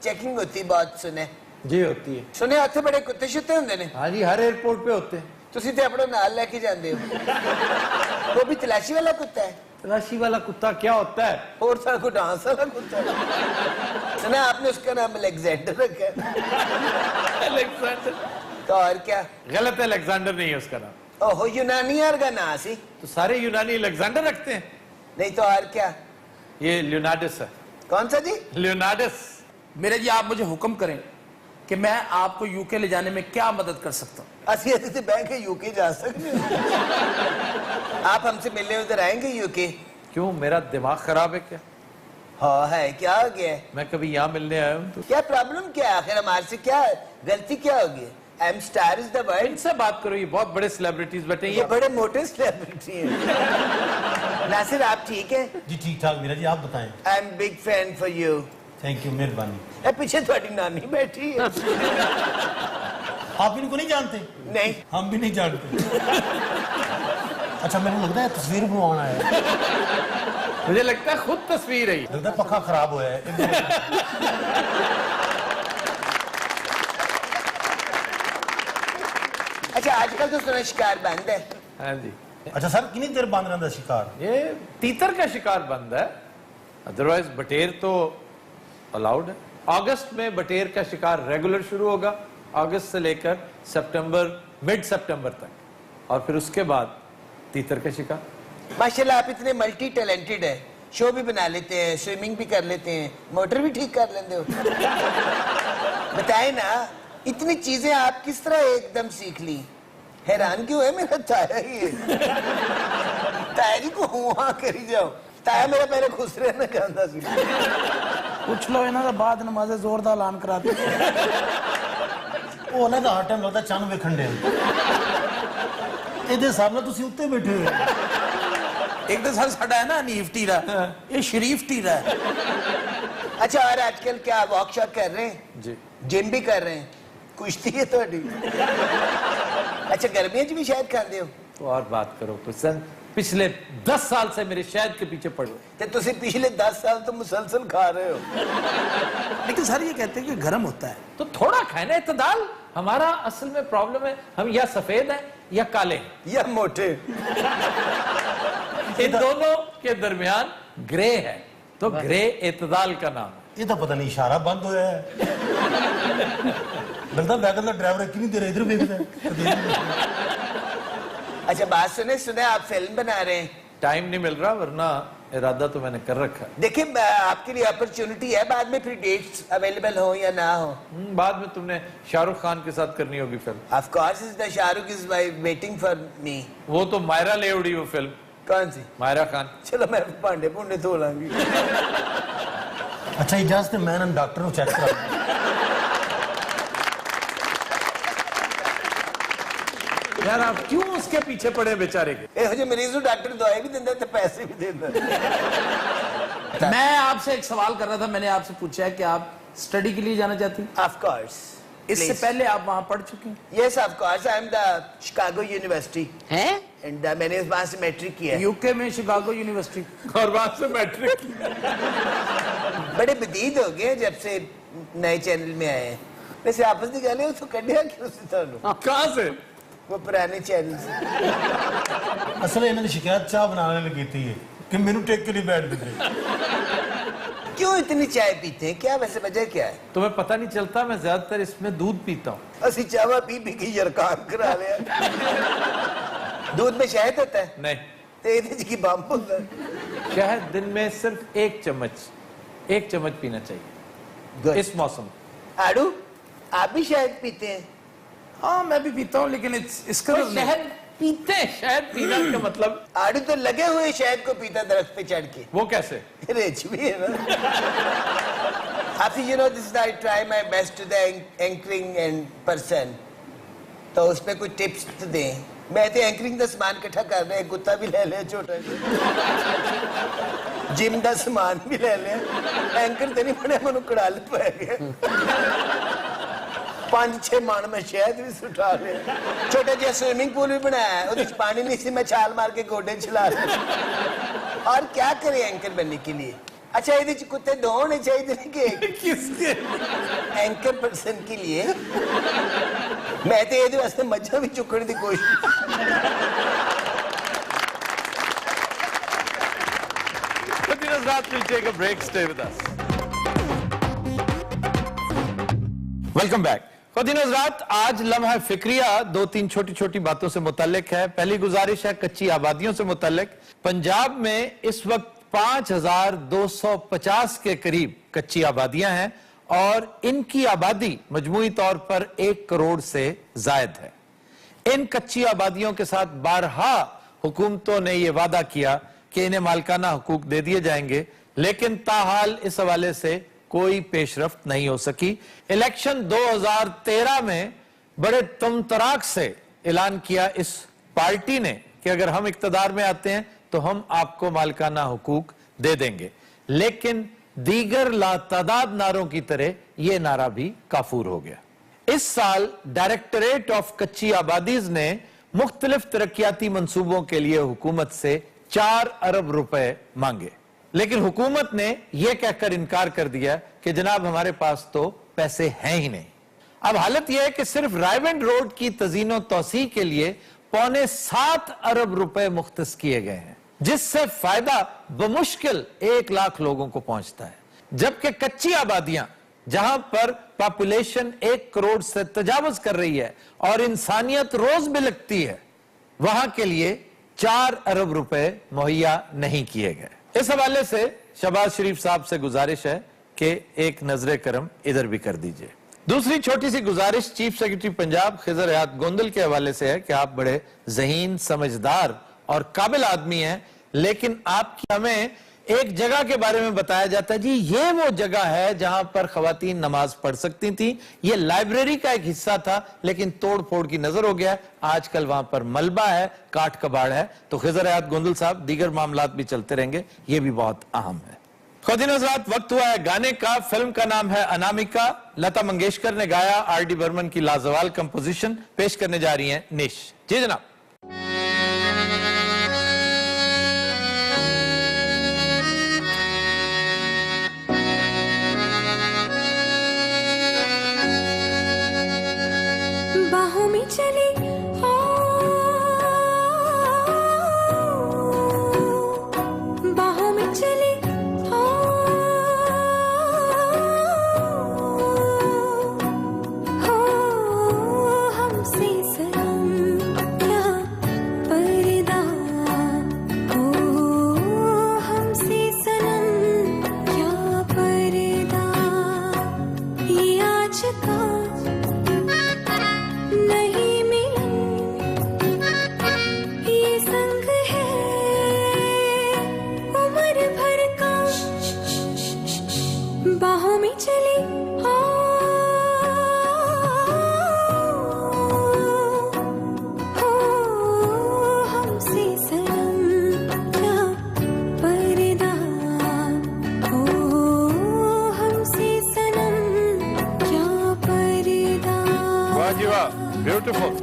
चेकिंग होती, बहुत सुने जी होती है। सुने हाथे बड़े कुत्ते शुत्ते होंगे ने। हाँ जी, हर एयरपोर्ट पे होते हैं। ਤੁਸੀਂ ਤੇ ਆਪਣਾ ਨਾਲ ਲੈ ਕੇ ਜਾਂਦੇ ਹੋ वो भी तलाशी वाला कुत्ता है तलाशी वाला कुत्ता क्या होता है? और सारा को डांस वाला कुत्ता है सुना आपने उसका नाम अलेक्जेंडर रखा है अलेक्जेंडर? तो और क्या गलत है, अलेक्जेंडर नहीं है उसका नाम। ओहो यूनानियर का नाम सी तो सारे यूनानी अलेक्जेंडर रखते हैं। नहीं तो और क्या ये लियोनार्डस है। कौन सा जी लियोनार्डस। मेरे जी आप मुझे हुक्म करें कि मैं आपको यूके ले जाने में क्या मदद कर सकता हूँ। असली अतिथि बैंक है यूके जा सकते हो आप हमसे मिलने उधर आएंगे यूके क्यों, मेरा दिमाग खराब है क्या? हाँ है क्या हो गया है मैं कभी यहाँ मिलने आया हूँ तो क्या प्रॉब्लम क्या है आखिर हमारे से क्या गलती क्या होगी I am star is the word इनसे बात करो, ये बहुत बड़े सेलिब्रिटीज बैठे हैं। ये बड़े मोटे सेलिब्रिटी हैं नासिर आप ठीक है जी ठीक ठाक मीरा जी, आप बताएं। I am big fan for you thank you, मेहरबानी। पीछे थोड़ी नानी बैठी है आप इनको नहीं जानते? नहीं हम भी नहीं जानते। अच्छा मेरे लगता है तस्वीर बनवाना है, मुझे लगता है खुद तस्वीर है। लगता है पक्का खराब हुआ है। अच्छा आजकल तो सुना शिकार बंद है हाँ जी। अच्छा सर कितनी देर बांध रहा शिकार? ये तीतर का शिकार बंद है, अदरवाइज बटेर तो अलाउड है। अगस्त में बटेर का शिकार रेगुलर शुरू होगा, अगस्त से लेकर सितंबर, मिड सितंबर तक, और फिर उसके बाद तीतर का शिकार। माशाल्लाह आप इतने मल्टी टैलेंटेड है, शो भी बना लेते हैं, स्विमिंग भी कर लेते हैं, मोटर भी ठीक कर लेते हो बताए ना इतनी चीजें आप किस तरह एकदम सीख ली? हैरान क्यों है मेरा ताया ही है ताया जी को हुआ करी जाओ ताया मेरा पहले खुश रहना चाहता सी पूछ लो इन्हों का बाद नमाज़े जोर दा ऐलान करा दे ਉਹ ਨਾ ਦਾ ਹਰ ਟਾਈਮ ਲੱਗਦਾ ਚੰਨ ਵੇਖਣ ਦੇ ਇਹਦੇ ਸਾਹਮਣੇ ਤੁਸੀਂ ਉੱਤੇ ਬੈਠੇ ਹੋ एक तो सर साडा है ना हनीफ टीरा ये शरीफ टीरा है अच्छा और आजकल क्या वर्कशॉप कर रहे हैं जी जिम भी कर रहे हैं कुश्ती है थोड़ी अच्छा गर्मियों भी शायद खाते हो तो और बात करो कुशन, पिछले 10 साल से मेरे शायद के पीछे पड़ो। तो तुसी पिछले 10 साल तो मुसलसल खा रहे हो लेकिन सर ये कहते हैं कि गर्म होता है तो थोड़ा खाना इत्तेदाल। हमारा असल में प्रॉब्लम है, हम या सफेद हैं या काले हैं। या मोटे इन दोनों के दरमियान ग्रे है, तो ग्रे इत्तेदाल का नाम है। ਇਹ ਤਾਂ ਪਤਾ ਨਹੀਂ ਇਸ਼ਾਰਾ ਬੰਦ ਹੋਇਆ ਹੈ लगता वैगन का ड्राइवर कितनी देर इधर देखता है अच्छा बात सुने सुने आप फिल्म बना रहे हैं टाइम नहीं मिल रहा, वरना इरादा तो मैंने कर रखा है। देखिए आपके लिए अपॉर्चुनिटी है बाद में फिर डेट्स अवेलेबल हो या ना हो बाद में तुमने शाहरुख खान के साथ करनी होगी film. Of course is the Shahrukh is waiting for me वो तो मायरा ले उड़ी वो फिल्म। कौन सी मायरा खान। चलो मैं भांडे भूंडे धो लांगी अच्छा इजाजत मैं ना डॉक्टर को चेक करा यार आप क्यों उसके पीछे पड़े बेचारे के? ਇਹੋ ਜਿਹੇ ਮਰੀਜ਼ ਨੂੰ ਡਾਕਟਰ ਦਵਾਈ ਵੀ ਦਿੰਦਾ ਤੇ ਪੈਸੇ ਵੀ ਦਿੰਦਾ मैं आपसे एक सवाल कर रहा था मैंने आपसे पूछा है कि आप स्टडी के लिए जाना चाहती हैं ऑफ कोर्स इससे पहले आप वहां पढ़ चुकी हैं yes of course I am the Chicago university हैं एंड मैंने वहां से मैट्रिक किया है यूके में शिकागो यूनिवर्सिटी और वहां से मैट्रिक। बड़े बदीद हो गए जब से नए चैनल में आए हैं वैसे आपस की गल है उसको कढ़िया क्यों से थानू कहां से? वो पुराने चैनल से असल इन्होंने शिकायत चाह बनाने लगी थी कि मेनू टेक के लिए बैठ देते क्यों इतनी चाय पीते हैं क्या वैसे वजह क्या है तुम्हें पता नहीं चलता, मैं ज्यादातर इसमें दूध पीता हूँ। असि चावा पी पी के यरकान करा लिया दूध में शहद होता है नहीं, तो ये की बम होता है शहद दिन में सिर्फ एक चम्मच पीना चाहिए इस मौसम में। आड़ू आप भी शहद पीते हैं हाँ मैं भी पीता हूँ लेकिन इसका कोई शहद पीते हैं, शहद पीना का मतलब आड़ू तो लगे हुए शहद को पीता दरख्त पे चढ़ के वो कैसे? रिच भी है ना you know this I try my best to the anchoring and person तो उसमें कुछ टिप्स तो दें मैं तो एंकरिंग का सामान इकट्ठा कर रहा है कुत्ता भी ले लिया छोटा जिम का सामान भी ले लिया एंकर तो नहीं बने मनु कड़ाल पै गया 5-6 मन में शहद भी सुठा लिया छोटा जिहा स्विमिंग पूल भी बनाया है उसमें पानी नहीं सी मैं छाल मार के गोडे चला लिया और क्या करें एंकर बनने के लिए अच्छा ਇਹਦੇ ਚ ਕੁੱਤੇ ਦੋ ਹੋਣੇ ਚਾਹੀਦੇ ਨੇ ਕਿ किसके ਐਂਕਰ ਪਰਸਨ के लिए ਮੈਂ ਤੇ ਇਹਦੇ ਵਾਸਤੇ ਮੱਝਾਂ ਵੀ ਚੁੱਕਣ ਦੀ ਕੋਸ਼ਿਸ਼ Continuous Raat will take a break. Stay with us. Welcome back. Continuous Raat आज लम्हा फिक्रिया दो तीन छोटी छोटी बातों से मुतालिक है. पहली गुजारिश है कच्ची आबादियों से मुतालिक. पंजाब में इस वक्त 5250 के करीब कच्ची आबादियां हैं और इनकी आबादी मजमूई तौर पर 1 करोड़ से जायद है. इन कच्ची आबादियों के साथ बारहा हुकूमतों ने यह वादा किया कि इन्हें मालकाना हुकूक दे दिए जाएंगे, लेकिन ताहाल इस हवाले से कोई पेशरफ्त नहीं हो सकी. इलेक्शन 2013 में बड़े तमतराक से ऐलान किया इस पार्टी ने कि अगर हम इक्तदार में आते हैं तो हम आपको मालकाना हुकूक दे देंगे, लेकिन दीगर लातादाद नारों की तरह यह नारा भी काफूर हो गया. इस साल डायरेक्टरेट ऑफ कच्ची आबादीज ने मुख्तलिफ तरक्याती मंसूबों के लिए हुकूमत से 4 अरब रुपए मांगे, लेकिन हुकूमत ने यह कहकर इनकार कर दिया कि जनाब हमारे पास तो पैसे हैं ही नहीं. अब हालत यह है कि सिर्फ रायवेंड रोड की तज़ीनो तौसी के लिए 7.25 अरब रुपए मुख्तस किए गए हैं, जिससे फायदा बमुश्किल 1 लाख लोगों को पहुंचता है. जबकि कच्ची आबादियां जहां पर पॉपुलेशन 1 करोड़ से तजावुज कर रही है और इंसानियत रोज बिलकती है, वहां के लिए 4 अरब रुपए मुहैया नहीं किए गए. इस हवाले से शहबाज शरीफ साहब से गुजारिश है कि एक नजर करम इधर भी कर दीजिए. दूसरी छोटी सी गुजारिश चीफ सेक्रेटरी पंजाब खिजर हयात गोंदल के हवाले से है कि आप बड़े ज़हीन, समझदार और काबिल आदमी हैं, लेकिन आपकी हमें एक जगह के बारे में बताया जाता है, जी ये वो जगह है जहां पर खवातीन नमाज पढ़ सकती थी. ये लाइब्रेरी का एक हिस्सा था, लेकिन तोड़ फोड़ की नजर हो गया. आजकल वहां पर मलबा है, काट कबाड़ है. तो खिजर हयात गोंदल साहब, दीगर मामलात भी चलते रहेंगे, ये भी बहुत अहम है. खुद हज़रात, वक्त हुआ है गाने का. फिल्म का नाम है अनामिका. लता मंगेशकर ने गाया, आर.डी. बर्मन की लाजवाल कंपोजिशन. पेश करने जा रही हैं निश. जी जनाब. बाहों में चली बाहों में चली हमसे सनम क्या पर्दा हो, हमसे सनम क्या पर्दा. ये आज का नहीं मिलन, ये संग है उम्र भर का. बाहों में चली हमसे सनम क्या पर्दा हो, हमसे सनम क्या पर्दा. वाह जी वाह, ब्यूटीफुल.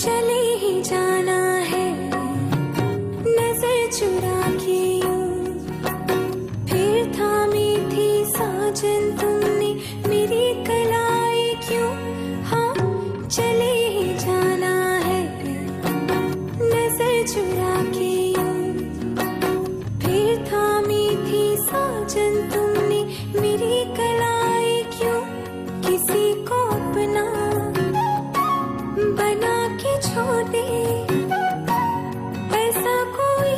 चले ही जाना है नजर चुरा के यूं, फिर थामी थी साजन तुमने मेरी कलाई क्यों. हाँ चले ही जाना है नजर चुरा के यूं, फिर थामी थी साजन तुमने मेरी कलाई क्यों. किसी को अपना बना के छोड़े ऐसा कोई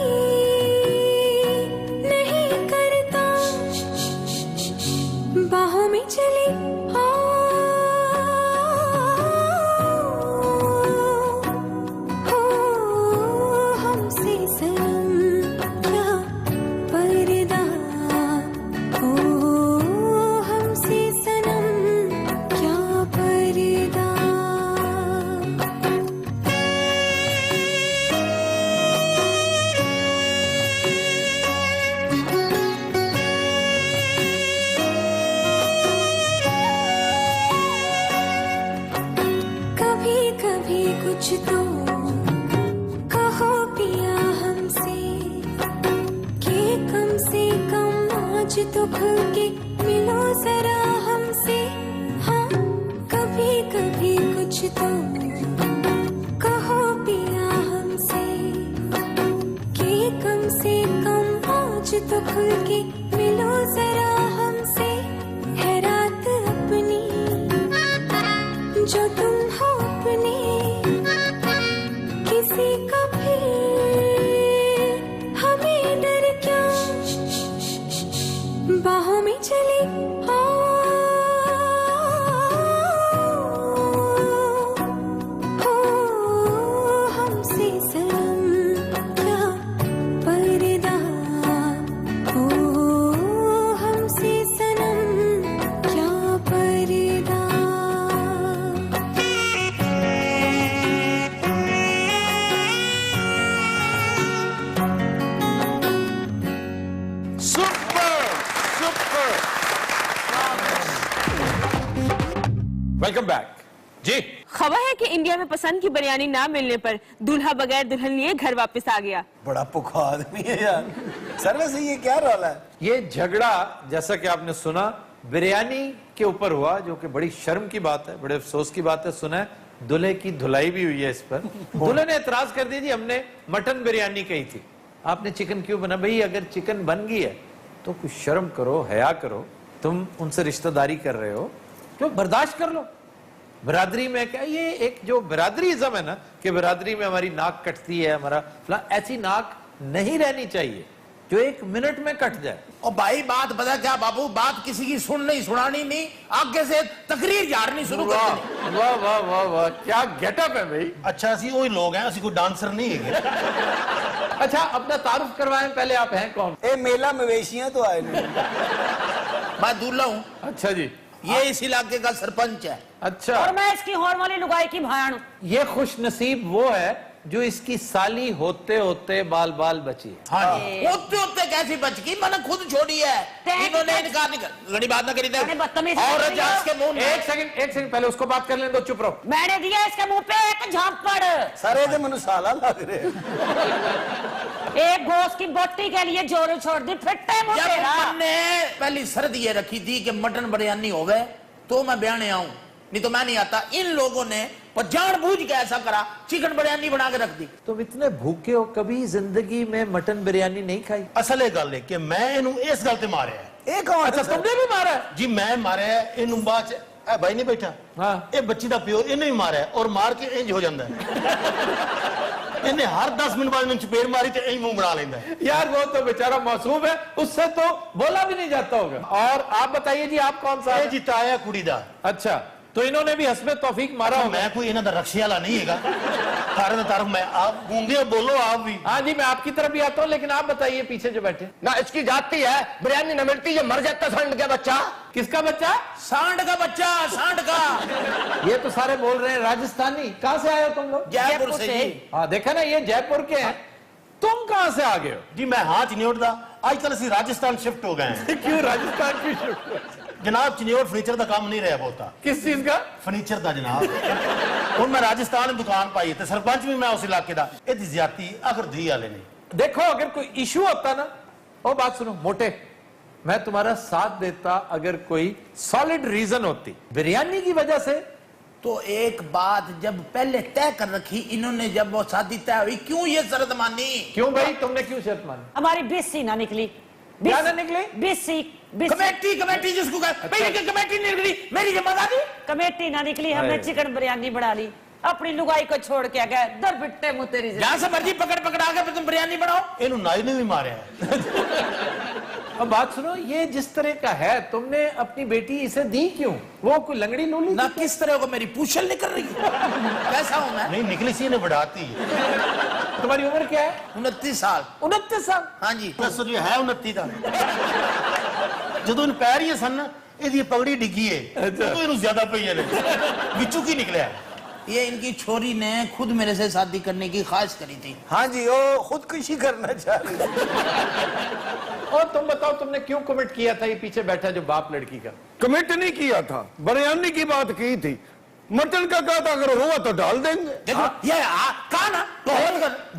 तो खुल के मिलो जरा हमसे, है रात अपनी जो तुम हो अपने, किसी का फिर हमें डर क्या, बाहों में चले हमसे सनम क्या पर्दा, हमसे सनम क्या पर्दा। वेलकम बैक जी। खबर है कि इंडिया में पसंद की बिरयानी ना मिलने पर दूल्हा बगैर दुल्हन लिए घर वापस आ गया। बड़ा पुखा आदमी है यार। सर वैसे ये क्या रौला है? ये झगड़ा जैसा कि आपने सुना बिरयानी के ऊपर हुआ, जो कि बड़ी शर्म की बात है, बड़े अफसोस की बात है। सुना है दूल्हे की धुलाई भी हुई है इस पर। दूल्हे ने एतराज कर दिया जी हमने मटन बिरयानी कही थी, आपने चिकन क्यों बना? भाई अगर चिकन बन गई है तो कुछ शर्म करो, हया करो। तुम उनसे रिश्तेदारी कर रहे हो तो बर्दाश्त कर लो। बिरादरी में क्या, ये एक जो बिरादरीज़म है ना कि बिरादरी में हमारी नाक कटती है, हमारा ऐसी नाक नहीं रहनी चाहिए जो 1 मिनट में कट जाए। और भाई बात पता क्या बाबू, बात किसी की सुननी सुनानी नहीं, आगे से तकरीर झाड़नी शुरू कर देनी। वाह वाह वाह वाह, क्या गेटअप है भाई। अच्छा ਅਸੀਂ ਉਹੀ ਲੋਕ हैं, ਅਸੀਂ ਕੋਈ डांसर नहीं है। अच्छा अपना तारुफ करवाएं पहले, आप हैं कौन? ए मेला मवेशियां तो आए नहीं। मैं दूल्हा हूँ, अच्छा जी, ये इस इलाके का सरपंच है। अच्छा। और मैं इसकी हॉर्न वाली लुगाई की भाण हूं। ये खुश नसीब वो है जो इसकी साली होते होते बाल बाल बची है। हाँ जी। होते होते कैसी बच गई, मैंने खुद छोड़ी है। इन्होंने इनकार नहीं कर, घड़ी बात ना करी थी। बदतमीज और इसके मुंह में एक सेकंड पहले उसको बात कर लें दो, चुप रहो। मैंने दिया इसके मुंह पे एक झापड़। सारे तो मनु साला लग रहे हैं। एक गोश्त की बोटी के लिए जोर छोड़ दी, फिट्टे मुंह जब तेरा। मैंने पहली शर्त ये रखी थी कि मटन बिरयानी हो गए तो मैं बयाने आऊं, नहीं तो मैं नहीं आता। इन लोगों ने जानबूझ के ऐसा करा, चिकन बिरयानी बना के रख दी। तुम इतने भूखे हो, कभी जिंदगी में मटन बिरयानी नहीं खाई? ਅਸਲ ਇਹ ਗੱਲ ਹੈ ਕਿ ਮੈਂ ਇਹਨੂੰ ਇਸ ਗੱਲ ਤੇ ਮਾਰਿਆ ਹੈ। ये कौन? अच्छा तुमने भी मारा है? ਜੀ ਮੈਂ ਮਾਰਿਆ ਹੈ ਇਹਨੂੰ, ਬਾਅਦ ਚ ਇਹ ਭਾਈ ਨਹੀਂ ਬੈਠਾ, हाँ। ਇਹ ਬੱਚੀ ਦਾ ਪਿਓ ਇਹਨੇ ਵੀ ਮਾਰਿਆ ਔਰ ਮਾਰ ਕੇ ਇੰਜ ਹੋ ਜਾਂਦਾ ਹੈ। ਇਹਨੇ ਹਰ 10 ਮਿੰਟ ਬਾਅਦ ਮੈਨੂੰ ਚਪੇੜ ਮਾਰੀ ਤੇ ਇੰਜ ਮੂੰਹ ਬਣਾ ਲੈਂਦਾ ਹੈ। यार वो तो बेचारा मासूम है, उससे तो बोला भी नहीं जाता होगा। और आप बताइए जी, आप कौन सा? ਇਹ ਜਿੱਤਾ ਆਇਆ ਕੁੜੀ ਦਾ। अच्छा तो इन्होंने भी हस्बे तौफीक मारा होगा। मैं कोई ਇਹਨਾਂ ਦਾ रक्षे वाला नहीं हैगा। सारे तरफ मैं आप गूंगे बोलो आप भी। हाँ जी, मैं आपकी तरफ भी आता हूँ, लेकिन आप बताइए पीछे जो बैठे। ना इसकी जाती है बिरयानी न मिलती, ये मर जाता सांड का बच्चा। किसका बच्चा? सांड का बच्चा, सांड का। ये तो सारे बोल रहे हैं राजस्थानी। कहाँ से आए हो तुम लोग? जयपुर से जी। हाँ देखा ना, ये जयपुर के हैं। तुम कहाँ से आ गए हो? जी मैं हाँ चिन्योट दा, आजकल ਅਸੀਂ राजस्थान शिफ्ट हो गए हैं। क्यों राजस्थान की शिफ्ट? जनाब चिन्योट फर्नीचर का काम नहीं रहा बहुता। किस चीज का? फर्नीचर का जनाब। ਹੁਣ मैं राजस्थान में दुकान पाई ਤੇ सरपंच भी मैं उस इलाके ਦਾ। ਇਹਦੀ ਜ਼ਿਆਦਤੀ ਅਗਰ धी वाले ने। देखो अगर कोई इशू होता ना, वो बात सुनो मोटे, मैं तुम्हारा साथ देता अगर कोई सॉलिड रीजन होती। बिरयानी की वजह से तो एक बात जब पहले तय कर रखी इन्होंने, जब वो शादी तय हुई, क्यों ये शर्त मानी? क्यों भाई, तुमने क्यों शर्त मानी? हमारी 20 सी ना निकली। क्या ना निकली? 20 सी। कमेटी जिसको कमेटी नहीं निकली, मेरी जिम्मेदारी। कमेटी ना निकली, हमने चिकन बिरयानी बना ली। अपनी लुगाई को छोड़ के आ गए, दर बिट्टे मुंह तेरी। जहां से मर्जी पकड़ा के तुम बिरयानी बनाओ। ਇਹਨੂੰ ਨਾਈ ਨੇ ਵੀ ਮਾਰਿਆ। अब बात सुनो, ये जिस तरह का है, तुमने अपनी बेटी इसे दी क्यों? वो कोई लंगड़ी लूली ना किस तरह को मेरी पूछल निकल रही है। कैसा हूं मैं? नहीं निकली सी ने बढ़ाती। तुम्हारी उम्र क्या है? 29 साल। 29 साल? हाँ जी। ਦੱਸੋ ਜੀ ਹੈ 29 ਦਾ। ਜਦੋਂ ਇਹਨੂੰ ਪੈ ਰਹੀ ਸਨ ਇਹਦੀ ਪਗੜੀ ਡਿੱਗੀ ਏ, ਉਦੋਂ ਇਹਨੂੰ ਜ਼ਿਆਦਾ ਪਈਆਂ ਨੇ। ਵਿੱਚੋਂ ਕੀ ਨਿਕਲਿਆ? ये इनकी छोरी ने खुद मेरे से शादी करने की ख्वाहिश करी थी। हाँ जी, वो खुदकुशी करना चाह रही थी। और तुम बताओ तुमने क्यों कमिट किया था ये पीछे बैठा जो बाप लड़की का? कमिट नहीं किया था, बिरयानी की बात की थी। मटन का कहा था अगर हुआ तो डाल देंगे। देखो ये कहा ना तो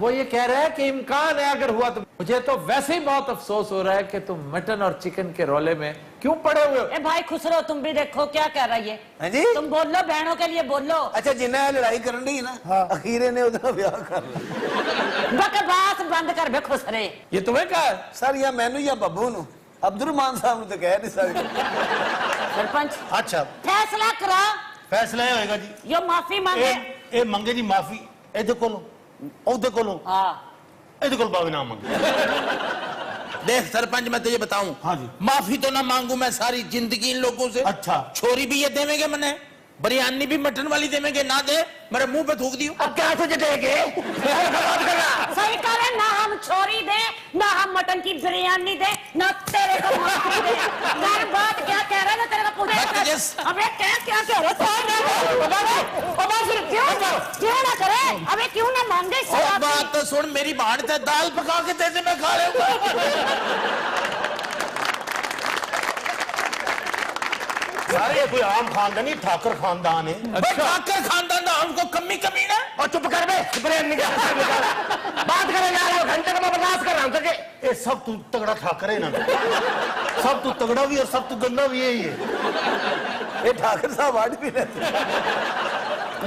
वो ये कह रहा है कि इम्कान है अगर हुआ तो। मुझे तो वैसे ही बहुत अफसोस हो रहा है कि तुम मटन और चिकन के रोले में क्यों पड़े हुए हो? ए भाई खुश रहो, तुम भी देखो क्या कह रही है। हाँ जी। तुम बोलो, बहनों के लिए बोलो। अच्छा जिन्हें लड़ाई करनी है ना, अखीरे ने उधर ब्याह कर लिया। बकवास बंद कर बे खुसरे। ये तुम्हें कहा है? सर या मैनू या बब्बू नु अब्दुलरहमान साहब नु तो कह नहीं सकते। सरपंच अच्छा फैसला करा। फैसला ये होएगा जी, यो माफी मांगे। ਇਹ ਮੰਗੇ ਜੀ ਮਾਫੀ ਇਹਦੇ ਕੋਲੋਂ ਉਹਦੇ ਕੋਲੋਂ हाँ ਇਹਦੇ ਕੋਲ ਬਾਵੇ ਨਾ ਮੰਗੇ। देख सरपंच मैं तुझे बताऊं, हाँ जी। माफी तो ना मांगू मैं सारी जिंदगी इन लोगों से। अच्छा। छोरी भी ये देवेंगे मने, बिरयानी भी मटन वाली देवेंगे, ना दे मेरे मुंह पे थूक दियो। अब क्या तुझे देंगे? सही कह रहे, ना हम छोरी दे ना हम मटन की बिरयानी दे ना तेरे को माफी दे। मैं बात क्या कह रहा है ना तेरे को पूछे। अबे क्या क्या कह रहा क्यों ना करे, अबे क्यों ना मांगे। बात तो सुन, मेरी भाड़ से दाल पका के दे मैं खा लेऊंगा। सारे कोई आम खानदान नहीं, ठाकर खानदान है। ठाकर खानदान का हमको कमी ना। और चुप कर बे, बिरयानी का बात करे जा रहा हूँ, घंटे का मैं बर्दाश्त कर रहा हूँ। ये सब तू तगड़ा ठाकर है ना, सब तू तगड़ा भी और सब तू गंदा भी है। ये ठाकर साहब आज भी रहते।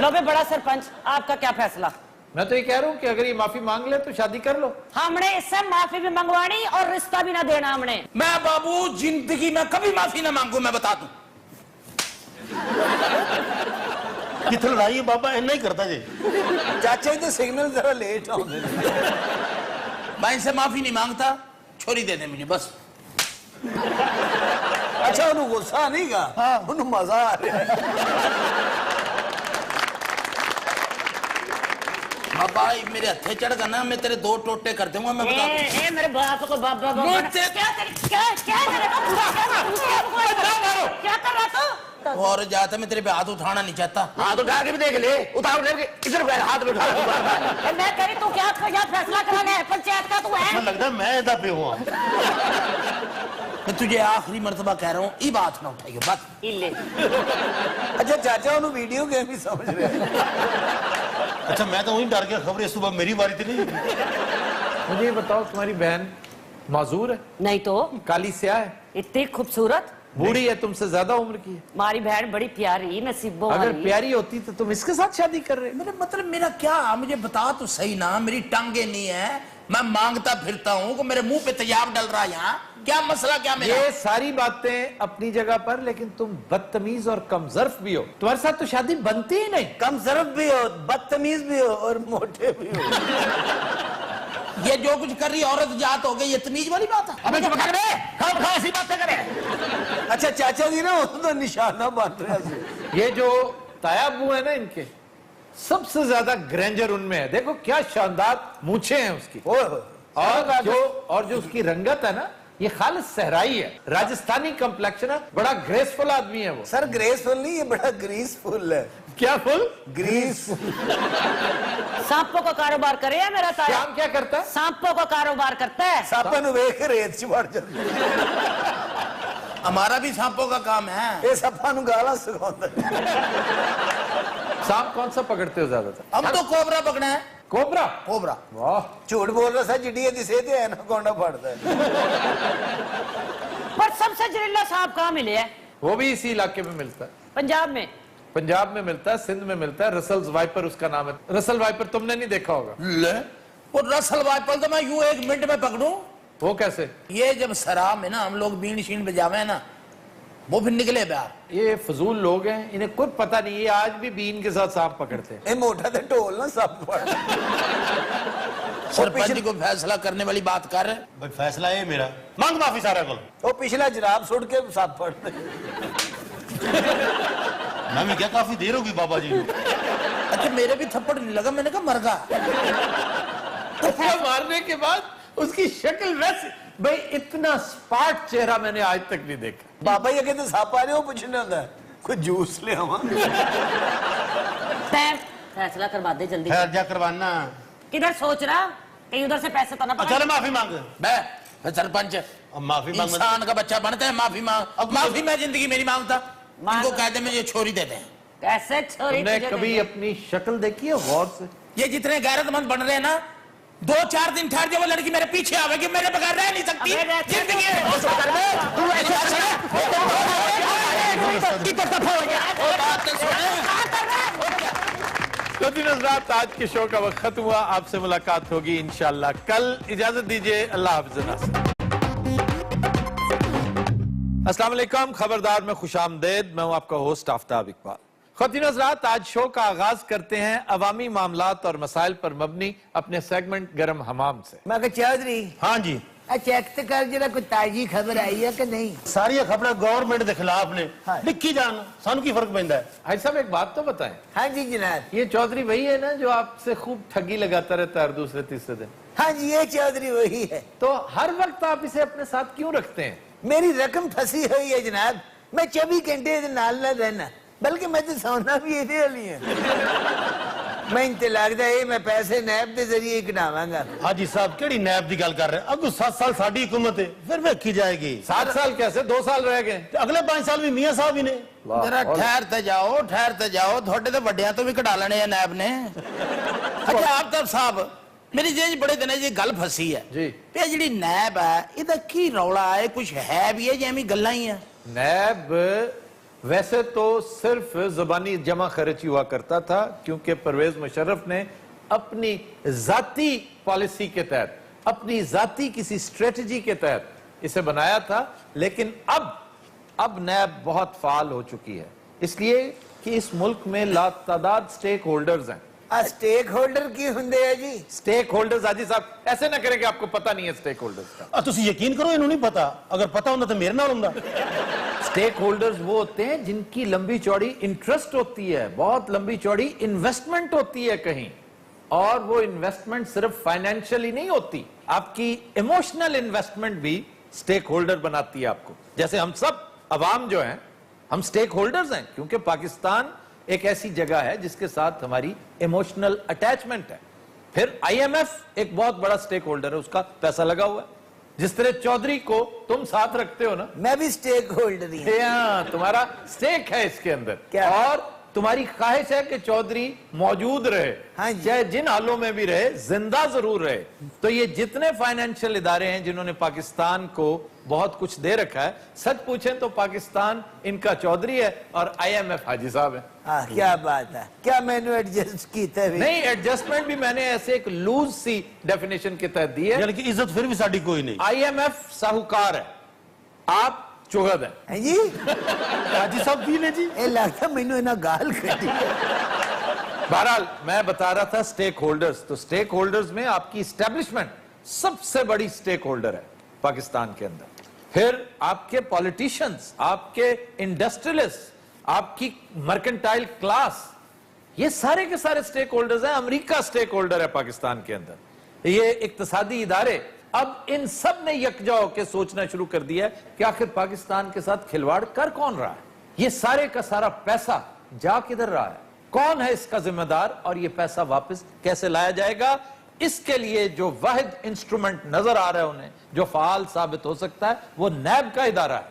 लो बे बड़ा सरपंच, आपका क्या फैसला। मैं तो ये कह रहा हूँ कि अगर ये माफी मांग ले तो शादी कर लो। हमने इससे माफी भी मंगवानी और रिश्ता भी ना देना हमने। मैं बाबू जिंदगी में कभी माफी ना मांगू, मैं बता दूं। कितने लड़ाई है बाबा, इन्ना ही करता जी। चाचा जी सिग्नल जरा लेट आते हैं। मैं इनसे माफी नहीं मांगता, छोरी दे दे मुझे बस। अच्छा उन्हें गुस्सा नहीं का, उन्हें मजा आ रहा है। बाबा मेरे हथे चढ़ गया ना, मैं तेरे 2 टोटे कर दूंगा, मैं बता दूं। ए मेरे बाप को बाबा बाबा क्या कर रहा तू। और जाता मैं तेरे पे हाथ उठाना नहीं चाहता। हाथ उठा के भी देख ले, उठा लेके इधर हाथ उठा। मैं करी तू क्या फैसला कराना है पंचायत का तू है। लगता है मैं इधर पे हूँ। मैं तुझे आखिरी मर्तबा कह रहा हूँ, ये बात ना उठाइयो बस। इल्ले अच्छा चाचा उन्हें वीडियो गेम ही समझ रहे हैं। अच्छा मैं तो वही डर गया, खबर इस सुबह मेरी बारी थी नहीं। मुझे ये बताओ, तुम्हारी बहन माजूर है, नहीं तो काली स्याह है, इतनी खूबसूरत, बूढ़ी है, तुमसे ज्यादा उम्र की है। हमारी बहन बड़ी प्यारी नसीबों अगर वाली। प्यारी होती तो तुम इसके साथ शादी कर रहे। मेरे मतलब मेरा क्या, मुझे बता तो सही ना, मेरी टांगे नहीं है, मैं मांगता फिरता हूँ कि मेरे मुंह पे तेजाब डल रहा है यहाँ, क्या मसला क्या मेरा। ये सारी बातें अपनी जगह पर, लेकिन तुम बदतमीज और कमजर्फ भी हो, तुम्हारे साथ तो शादी बनती ही नहीं। कम ज़रफ भी हो, बदतमीज भी हो और मोटे भी हो। ये जो कुछ कर रही औरत जात हो गई, ये तमीज वाली बात है। अबे चुप कर बे, हम ऐसी बातें करें। अच्छा चाचा जी ना वो तो निशाना बन रहा है। ये जो तायाबू है ना, इनके सबसे ज्यादा ग्रैंजर उनमें है। देखो क्या शानदार मूछें हैं उसकी, और जो उसकी रंगत है ना, ये खालिस सहराई है, राजस्थानी कंप्लेक्शन है, बड़ा ग्रेसफुल आदमी है वो। सर ग्रेसफुल नहीं, ये बड़ा ग्रीसफुल है। क्या फुल? ग्रीस। सांपों का कारोबार करे है मेरा ताया। काम क्या करता है? सांपों का कारोबार करता है। सापन वेख रेत च बढ़ जाती है। हमारा भी सांपों का काम है। ये सपा नु गाला सिखाता है। सांप कौन सा पकड़ते हो ज्यादातर? हम तो कोबरा पकड़े हैं। कोबरा? कोबरा। वाह, झूठ बोल रहा था, जिड्डी दी सेहत है ना कोंडा पड़ता है। पर सबसे जहरीला सांप कहाँ मिले है? वो भी इसी इलाके में मिलता है। पंजाब में। पंजाब में मिलता है, सिंध में मिलता है, रसल्स वाइपर उसका नाम है। रसल वाइपर तुमने नहीं देखा होगा। ले वो रसल वाइपल तो मैं यूं 1 मिनट में पकड़ूं। वो कैसे? ये जब शराब में ना हम लोग बीन शीन बजावे ना, वो फिर निकले बाहर। ये फजूल लोग हैं, इन्हें कुछ पता नहीं, ये आज भी बीन के साथ सांप पकड़ते हैं। ये मोटा तो ढोल ना सब पड़। सरपंच को फैसला करने वाली बात कर। भाई फैसला है मेरा, मांग माफी सारा को। वो पिछला जराब सुट के सब पड़ते। मैं क्या काफी देर होगी बाबा जी। अच्छा मेरे भी थप्पड़ नहीं लगा, मैंने कहा मर गया। थप्पड़ मारने के बाद उसकी शक्ल वैसे, भाई इतना स्पार्ट चेहरा मैंने आज तक नहीं देखा। बाबा ये कहते सांप आ रहे हो पूछने होता है, कोई जूस ले आवा। फैसला करवा दे जल्दी। खैर जा करवाना। किधर सोच रहा, कहीं उधर से पैसे तो ना पकड़। चलो माफी मांग। मैं सरपंच अब माफी मांग। इंसान का बच्चा बनता है, माफी मांग। अब माफी मैं जिंदगी मेरी मांगता, इनको कह दे मुझे छोरी दे दे। कैसे छोरी? तुमने कभी अपनी शक्ल देखी है गौर से? ये जितने गैरतमंद बन रहे हैं ना, 2-4 दिन ठहर जाओ, वो लड़की मेरे पीछे आवेगी, मेरे बगैर रह नहीं सकती जिंदगी। तो ख़ुद नज़रात आज के शो का वक्त खत्म हुआ। आपसे मुलाकात होगी इंशाअल्लाह कल। इजाजत दीजिए, अल्लाह हाफ़िज़। अस्सलाम वालेकुम, खबरदार में खुशामदेद। मैं हूं आपका होस्ट आफ्ताब इकबाल। ख़ुद नज़रात आज शो का आगाज करते हैं अवामी मामलात और मसाइल पर मबनी अपने सेगमेंट गरम हमाम से। मैं चौधरी हाँ जी, चेक तो कर जरा कोई ताजी खबर आई है कि नहीं। सारिया खबर गवर्नमेंट के खिलाफ ने हाँ। लिखी जान, सानू की फर्क पैंदा है। भाई साहब एक बात तो बताएं, हाँ जी जनाब। ये चौधरी वही है ना जो आपसे खूब ठगी लगाता रहता है हर दूसरे तीसरे दिन? हाँ जी, ये चौधरी वही है। तो हर वक्त आप इसे अपने साथ क्यों रखते हैं? मेरी रकम फंसी हुई है जनाब, मैं 24 घंटे नाल ना रहना, बल्कि मैं तो सोना भी ये वाली है। मैं इनते लगता है मैं पैसे नैब के जरिए ही कटावांगा। हाजी साहब केड़ी नैब की गल कर रहे हैं? अगू 7 साल साडी हुकूमत है, फिर वेखी जाएगी। 7 साल कैसे, 2 साल रह गए। अगले 5 साल भी मियां साहब ही ने। जरा ठहरते जाओ थोड़े तो वड्डियां तो भी कटा लेने हैं नैब ने। अच्छा आफ्ताब साहब, मेरी जेज बड़े दिन जी गल फसी है जी। ये जी नैब है, इहदा की रौला है? कुछ है भी है जिवें गल्लां ही है? नैब वैसे तो सिर्फ ज़बानी जमा खर्ची हुआ करता था, क्योंकि परवेज मुशर्रफ ने अपनी जाती पॉलिसी के तहत, अपनी जाती किसी स्ट्रेटजी के तहत इसे बनाया था। लेकिन अब नैब बहुत फाल हो चुकी है, इसलिए कि इस मुल्क में लातादाद स्टेक होल्डर्स हैं। स्टेक होल्डर की होंदे है जी? स्टेक होल्डर्स हाजी साहब ऐसे ना करें कि आपको पता नहीं है स्टेक होल्डर्स का। तुसी यकीन करो इन्हों नहीं पता, अगर पता होता तो मेरे नाल होंदा। स्टेक होल्डर्स वो होते हैं जिनकी लंबी चौड़ी इंटरेस्ट होती है, बहुत लंबी चौड़ी इन्वेस्टमेंट होती है कहीं, और वो इन्वेस्टमेंट सिर्फ फाइनेंशियली नहीं होती, आपकी इमोशनल इन्वेस्टमेंट भी स्टेक होल्डर बनाती है आपको। जैसे हम सब अवाम जो हैं, हम स्टेक होल्डर्स हैं, क्योंकि पाकिस्तान एक ऐसी जगह है जिसके साथ हमारी इमोशनल अटैचमेंट है। फिर आईएमएफ एक बहुत बड़ा स्टेक होल्डर है, उसका पैसा लगा हुआ है। जिस तरह चौधरी को तुम साथ रखते हो ना, मैं भी स्टेक होल्डर ही हूं। तुम्हारा स्टेक है इसके अंदर। क्या? और तुम्हारी ख्वाहिश है कि चौधरी मौजूद रहे, हाँ जी। चाहे जिन हालों में भी रहे, जिंदा जरूर रहे। तो ये जितने फाइनेंशियल इदारे हैं जिन्होंने पाकिस्तान को बहुत कुछ दे रखा है, सच पूछें तो पाकिस्तान इनका चौधरी है और आईएमएफ हाजी साहब है। हाँ, क्या बात है, क्या मैंने एडजस्ट कीता है? नहीं, एडजस्टमेंट भी मैंने ऐसे एक लूज सी डेफिनेशन के तहत दी है। यानी कि इज्जत फिर भी साडी कोई नहीं। आईएमएफ साहूकार है, आप चुगद है। हैं जी? हाजी साहब की ने जी? ए लगता मैनू इना गाल कटी। बहरहाल मैं बता रहा था स्टेक होल्डर्स, तो स्टेक होल्डर्स में आपकी स्टैब्लिशमेंट सबसे बड़ी स्टेक होल्डर है पाकिस्तान के अंदर। फिर आपके पॉलिटिशियंस, आपके इंडस्ट्रियलिस्ट, आपकी मर्केंटाइल क्लास, ये सारे के सारे स्टेक होल्डर्स हैं। अमेरिका स्टेक होल्डर है पाकिस्तान के अंदर। ये इक्तिसादी इदारे अब इन सब ने यकजा होकर सोचना शुरू कर दिया है कि आखिर पाकिस्तान के साथ खिलवाड़ कर कौन रहा है, ये सारे का सारा पैसा जा किधर रहा है, कौन है इसका जिम्मेदार, और ये पैसा वापस कैसे लाया जाएगा। इसके लिए जो वाहिद इंस्ट्रूमेंट नजर आ रहा है उन्हें, जो फाल साबित हो सकता है, वो नैब का इदारा है।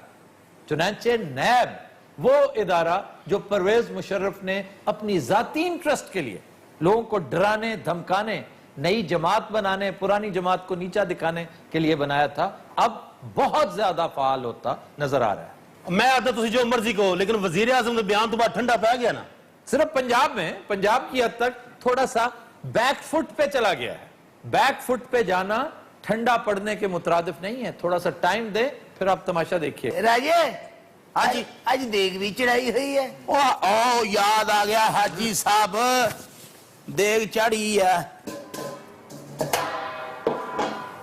चुनांचे नैब वो इदारा जो परवेज मुशर्रफ ने अपनी जाती इंटरेस्ट के लिए लोगों को डराने धमकाने, नई जमात बनाने, पुरानी जमात को नीचा दिखाने के लिए बनाया था, अब बहुत ज्यादा फाल होता नजर आ रहा है। मैं आता तुसी जो मर्जी को, लेकिन वजीर आजम के बयान तो बाद ठंडा पै गया ना। सिर्फ पंजाब में, पंजाब की हद तक थोड़ा सा बैक फुट पे चला गया है। बैक फुट पे जाना ठंडा पड़ने के मुतरादिफ नहीं है। थोड़ा सा टाइम दे, फिर आप तमाशा देखिए। राजे, आज देग भी चढ़ाई हुई है। ओ याद आ गया हाजी साहब, देग चढ़ी है।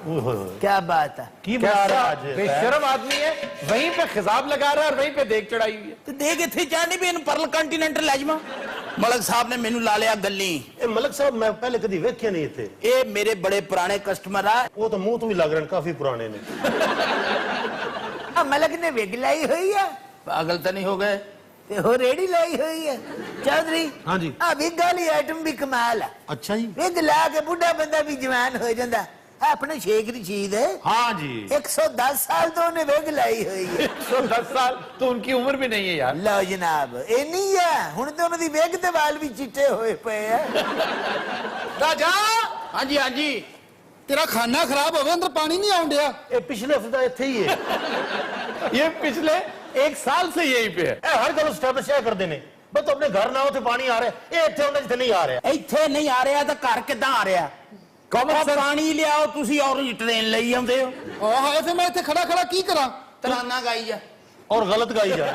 क्या बात है, की बना रहा आज? बेशरम आदमी है, वहीं पे खिजाब लगा रहा है और वहीं पे देग चढ़ाई हुई है। तो देग इत्थे चढ़नी भी इन परल कंटिनेंटल लाजमा। मलक साहब ने मेनू ला लिया गल्ली। ए मलक साहब मैं पहले कभी वेखे नहीं थे। ये मेरे बड़े पुराने कस्टमर है। वो तो मुंह तो भी लग रहे हैं काफी पुराने ने। मलक ने विग लाई हुई है। पागल तो नहीं हो गए? हो रेडी लाई हुई है चौधरी। हाँ जी। विग वाली आइटम भी कमाल है। अच्छा जी। विग ला के बुढ़ा बंदा भी जवान हो जाता। अपने शेख रशीद है। हाँ जी। 110 साल तो उन्हें विग लाई हुई है। 110 साल तो उनकी उम्र भी नहीं है यार। लो जनाब, इन्नी है हुण तो उन्हें विग ते वाल भी चिट्टे होए पे है। राजा, हाँ जी हाँ जी। तेरा खाना खराब हो गया, अंदर पानी नहीं आउंडिया। ये पिछले हफ्ते इत्थे ही है। ये पिछले 1 साल से यहीं पे है। हर गल स्टैब्लिश कर देने ਬਸ ਤੂੰ ਆਪਣੇ ਘਰ ਨਾ ਉੱਥੇ ਪਾਣੀ ਆ ਰਿਹਾ, ਇਹ ਇੱਥੇ ਹੁੰਦਾ ਜਿੱਥੇ ਨਹੀਂ ਆ ਰਿਹਾ। ਇੱਥੇ ਨਹੀਂ ਆ ਰਿਹਾ ਤਾਂ ਘਰ ਕਿੱਦਾਂ ਆ ਰਿਹਾ? ਪਾਣੀ ਲਿਆਓ ਤੁਸੀਂ ਔਰ ਟ੍ਰੇਨ ਲਈ ਆਉਂਦੇ ਹੋ। ਆਹ ਫਿਰ ਮੈਂ ਇੱਥੇ ਖੜਾ ਖੜਾ ਕੀ ਕਰਾਂ? ਤਰਾਨਾ ਗਾਈ ਜਾ और गलत गाई जा।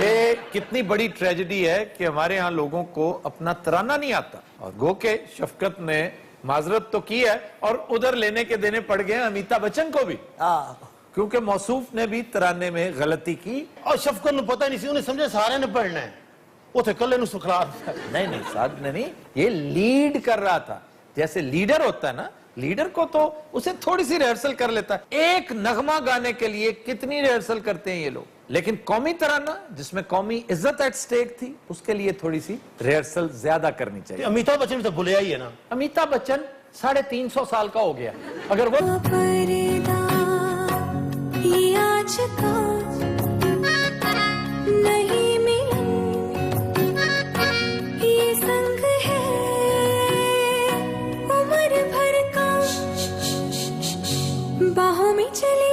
ये कितनी बड़ी ट्रेजेडी है कि हमारे यहाँ लोगों को अपना तराना नहीं आता। और गो के शफकत ने माजरत तो की है और उधर लेने के देने पड़ गए अमिताभ बच्चन को भी, क्योंकि मौसूफ ने भी तराने में गलती की। और शफकत ने पता नहीं सी, उन्हें समझे सारे ने पढ़ना है, उसे कल्ले नु सुखला। नहीं साहब ने नहीं, ये लीड कर रहा था। जैसे लीडर होता है ना, लीडर को तो उसे थोड़ी सी रिहर्सल कर लेता है। एक नगमा गाने के लिए कितनी रिहर्सल करते हैं ये लोग, लेकिन कौमी तराना जिसमें कौमी इज्जत एट स्टेक थी, उसके लिए थोड़ी सी रिहर्सल ज्यादा करनी चाहिए। अमिताभ बच्चन तो बुलाया ही है ना। अमिताभ बच्चन 350 साल का हो गया, अगर वो पर्दा ये आज का नहीं मिलन, ये संग है उम्र भर का, बाहों में चले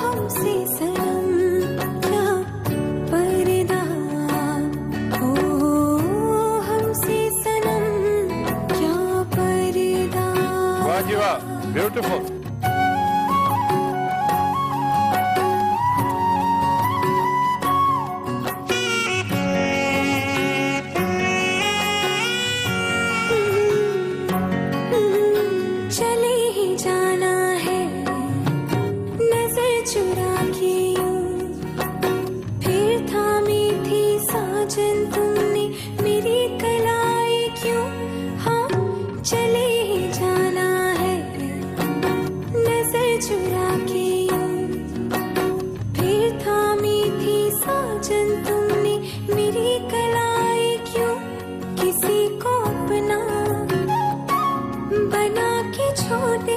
हमसे सनम क्या पर्दा, हमसे सनम क्या पर्दा। वाह जी वाह, ब्यूटीफुल। चले ही जाना है नजर चुरा के यूं, फिर थामी थी साजन तुमने मेरी कलाई क्यों। हाँ चले ही जाना है नजर चुरा के यूं, फिर थामी थी साजन तुमने मेरी कलाई क्यों। किसी को अपना बना के छोड़ दे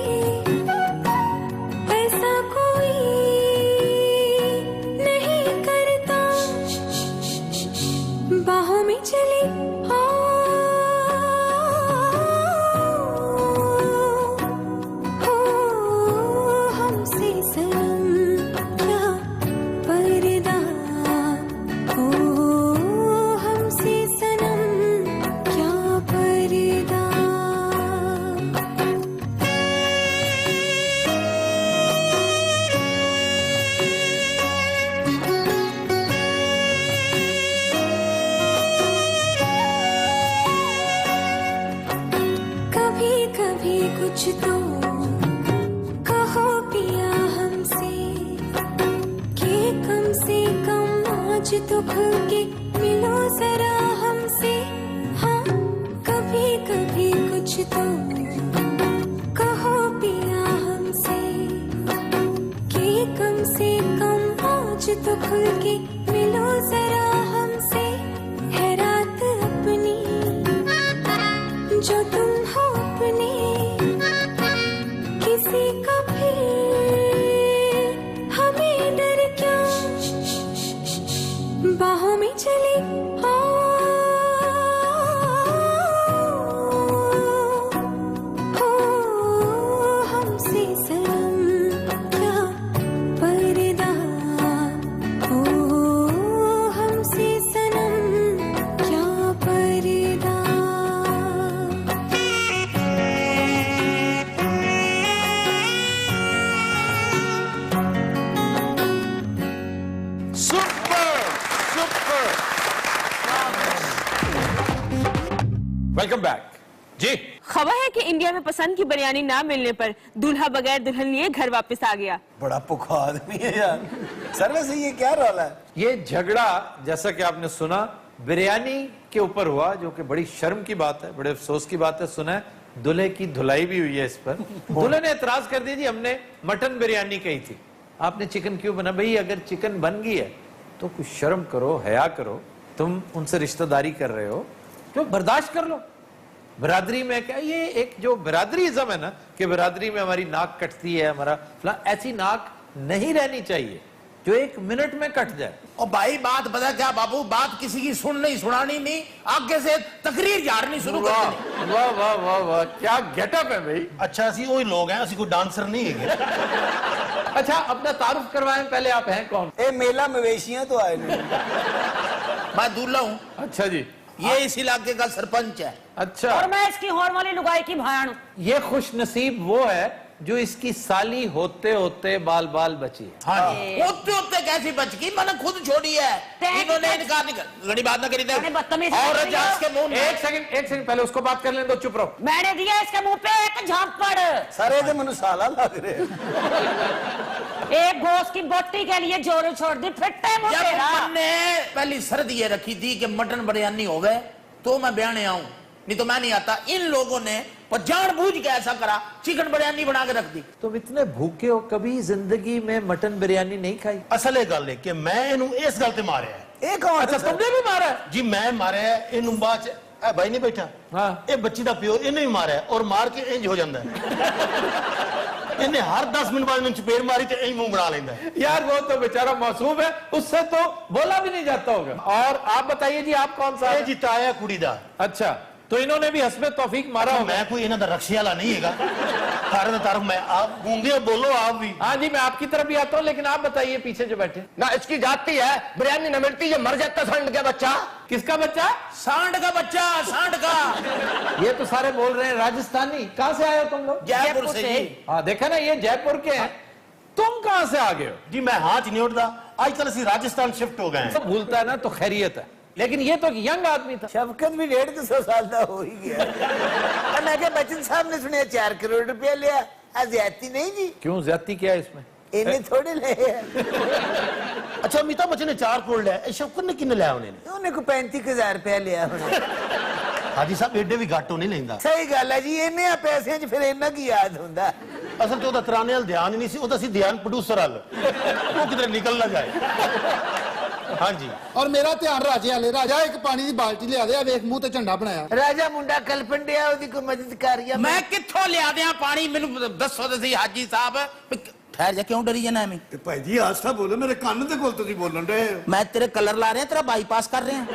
ऐसा कोई नहीं करता, बाहों में चले हमसे सनम क्या पर्दा, हमसे सनम क्या पर्दा। कभी कभी कुछ तो कहो पिया हमसे, कि कम से कम आज तो खुल के मिलो जरा हमसे। हाँ कभी कभी कुछ तो कहो पिया हमसे, कि कम से कम आज तो खुल के मिलो जरा हमसे। है रात अपनी जो तुम हो अपने, किसी का फिर हमें डर क्या, बाहों में चले हमसे सनम क्या पर्दा, हमसे सनम क्या पर्दा। वेलकम बैक जी। खबर है कि इंडिया में पसंद की बिरयानी ना मिलने पर दूल्हा बगैर दुल्हन लिए घर वापस आ गया। बड़ा पुखा आदमी है यार। सर वैसे ये क्या रौला है? ये झगड़ा जैसा कि आपने सुना बिरयानी के ऊपर हुआ, जो कि बड़ी शर्म की बात है, बड़े अफसोस की बात है। सुना है दूल्हे की धुलाई भी हुई है इस पर। दूल्हे ने एतराज कर दिया जी हमने मटन बिरयानी कही थी, आपने चिकन क्यों बना। भाई अगर चिकन बन गई है तो कुछ शर्म करो, हया करो। तुम उनसे रिश्तेदारी कर रहे हो तो बर्दाश्त कर लो। बिरादरी में क्या, ये एक जो बिरादरीज़म है ना कि बिरादरी में हमारी नाक कटती है, हमारा ऐसी नाक नहीं रहनी चाहिए जो 1 मिनट में कट जाए। और भाई बात पता क्या बाबू, बात किसी की सुननी सुनानी नहीं, आगे से तकरीर झाड़नी शुरू कर देनी। वाह वाह वाह वाह, क्या गेटअप है भाई। अच्छा असी वही लोग हैं, असी कोई डांसर नहीं है। अच्छा अपना तारुफ करवाएं पहले, आप हैं कौन? ए मेला मवेशियां तो आए नहीं। मैं दूल्हा हूँ, अच्छा जी, ये इस इलाके का सरपंच है। अच्छा। और मैं इसकी होर वाली लुगाई की भाण। ये खुश नसीब वो है जो इसकी साली होते होते बाल बाल बची है। हाँ जी। होते होते कैसी बच गई, मैंने खुद छोड़ी है। इन्होंने इनकार नहीं कर, घड़ी बात ना करी बड़े बदतमीज और हैं। जज के मुंह में। एक सेकंड पहले उसको बात कर लेने दो, चुप रहो। मैंने दिया इसके मुंह पे एक झापड़। सारे तो मनु साला लग रहे हैं। एक गोश्त की बोटी के लिए जोर छोड़ दी, फिट्टे मुंह जब तेरा। मैंने पहली शर्त ये रखी थी कि मटन बिरयानी हो गए तो मैं ब्याने आऊं, नहीं तो मैं नहीं आता। इन लोगों ने जानबूझ के ऐसा करा, चिकन बिरयानी बना के रख दी। तुम इतने भूखे हो, कभी जिंदगी में मटन बिरयानी नहीं खाई? असल ये गल है कि मैं इनू इस गल ते मारिया है। ए कौन? अच्छा तुमने भी मारा है? जी मैं मारिया है इनू, बाद च ए भाई नहीं बैठा, हाँ। ये बच्ची दा प्यो इन्हें भी मारिया है और मार के इंज हो जाता है। इन्हें हर 10 मिनट बाद इन्हें चपेड़ मारी तो इंज मुंह बना लेता है। यार वो तो बेचारा मासूम है, उससे तो बोला भी नहीं जाता होगा। और आप बताइए जी, आप कौन सा? ये जिताया कुड़ी दा। अच्छा, तो इन्होंने भी हस्बे तौफीक मारा होगा। मैं कोई इन्हां दा रक्शे वाला नहीं हैगा। सारे तारुफ मैं आप गूंगे बोलो आप भी। हाँ जी, मैं आपकी तरफ भी आता हूँ, लेकिन आप बताइए पीछे जो बैठे। ना इसकी जाती है, बिरयानी न मिलती, ये मर जाता सांड का बच्चा। किसका बच्चा? सांड का बच्चा, सांड का। ये तो सारे बोल रहे हैं राजस्थानी। कहाँ से आए हो तुम लोग? जयपुर से जी। हाँ देखा ना, ये जयपुर के हैं। तुम कहाँ से आ गए हो? जी मैं हाथ नहीं उठता, आजकल असि राजस्थान शिफ्ट हो गए हैं। सब भूलता है ना तो खैरियत है, लेकिन ये तो यंग आदमी था। शफकत भी 150 साल का हो ही गया। मैं क्या बच्चन साहब ने सुनिया 4 करोड़ रुपया लिया, ज्यादती नहीं जी? क्यों ज्यादती किया इसमें? इन्हें थोड़े ले। अच्छा अमिताभ बच्चन ने 4 करोड़ लिया, शफकत ने किन्ने लिया उन्हें को 35,000 रुपया लिया होना। हाजी साहब एडे भी घाटो नहीं लेंदा। सही गल है जी, इन्हें पैसे फिर इन्ना की याद होंदा। असल तो तराने वाल ध्यान ही नहीं सी, सी ध्यान प्रोड्यूसर वाल, वो किधर निकल ना जाए। हाँ जी। और मेरा ध्यान राजे वाले। राजा एक पानी की बाल्टी लिया दे, वेख मुंह ते झंडा बनाया। राजा मुंडा कलपन दिया, उसकी कोई मदद कर रही है। मैं कित्थों लिया दिया पानी, मैनू दसो तो सही हाजी साहब। ठहर जा, क्यों डरी जाना मैं? भाई जी आस्था बोलो, मेरे कान दे कोल तुसी बोलन रहे हो। मैं तेरे कलर ला रहे हैं, तेरा बाईपास कर रहे हैं।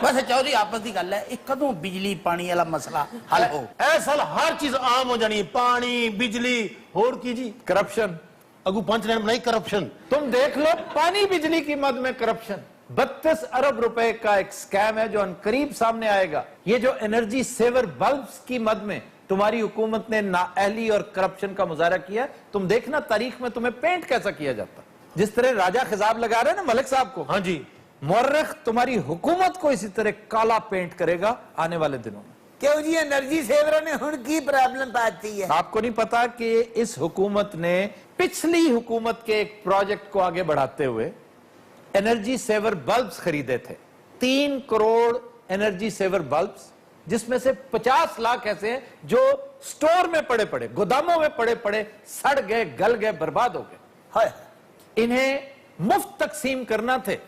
बस चौधरी आपस की गल है, एक कदों बिजली पानी वाला मसला हल हो? ऐसा हर चीज आम हो जानी, पानी बिजली होर की जी। करप्शन। अगू पंच लाइन बनाई करप्शन। तुम देख लो, पानी बिजली की मद में करप्शन। 32 अरब रुपए का एक स्कैम है जो अनकरीब सामने आएगा। ये जो एनर्जी सेवर बल्ब्स की मद में तुम्हारी हुकूमत ने नाअहली और करप्शन का मुजाहरा किया, तुम देखना तारीख में तुम्हें पेंट कैसा किया जाता। जिस तरह राजा खिजाब लगा रहे हैं ना मलिक साहब को, हाँ जी, मुर्रख तुम्हारी हुकूमत को इसी तरह काला पेंट करेगा आने वाले दिनों में। क्यों जी एनर्जी सेवरों ने हुन की प्रॉब्लम पाती है? आपको नहीं पता कि इस हुकूमत ने पिछली हुकूमत के एक प्रोजेक्ट को आगे बढ़ाते हुए एनर्जी सेवर बल्ब्स खरीदे थे। 3 करोड़ एनर्जी सेवर बल्ब्स, जिसमें से 50 लाख ऐसे हैं जो स्टोर में पड़े पड़े, गोदामों में पड़े पड़े सड़ गए, गल गए, बर्बाद हो गए। हाय, इन्हें मुफ्त तकसीम करना थे,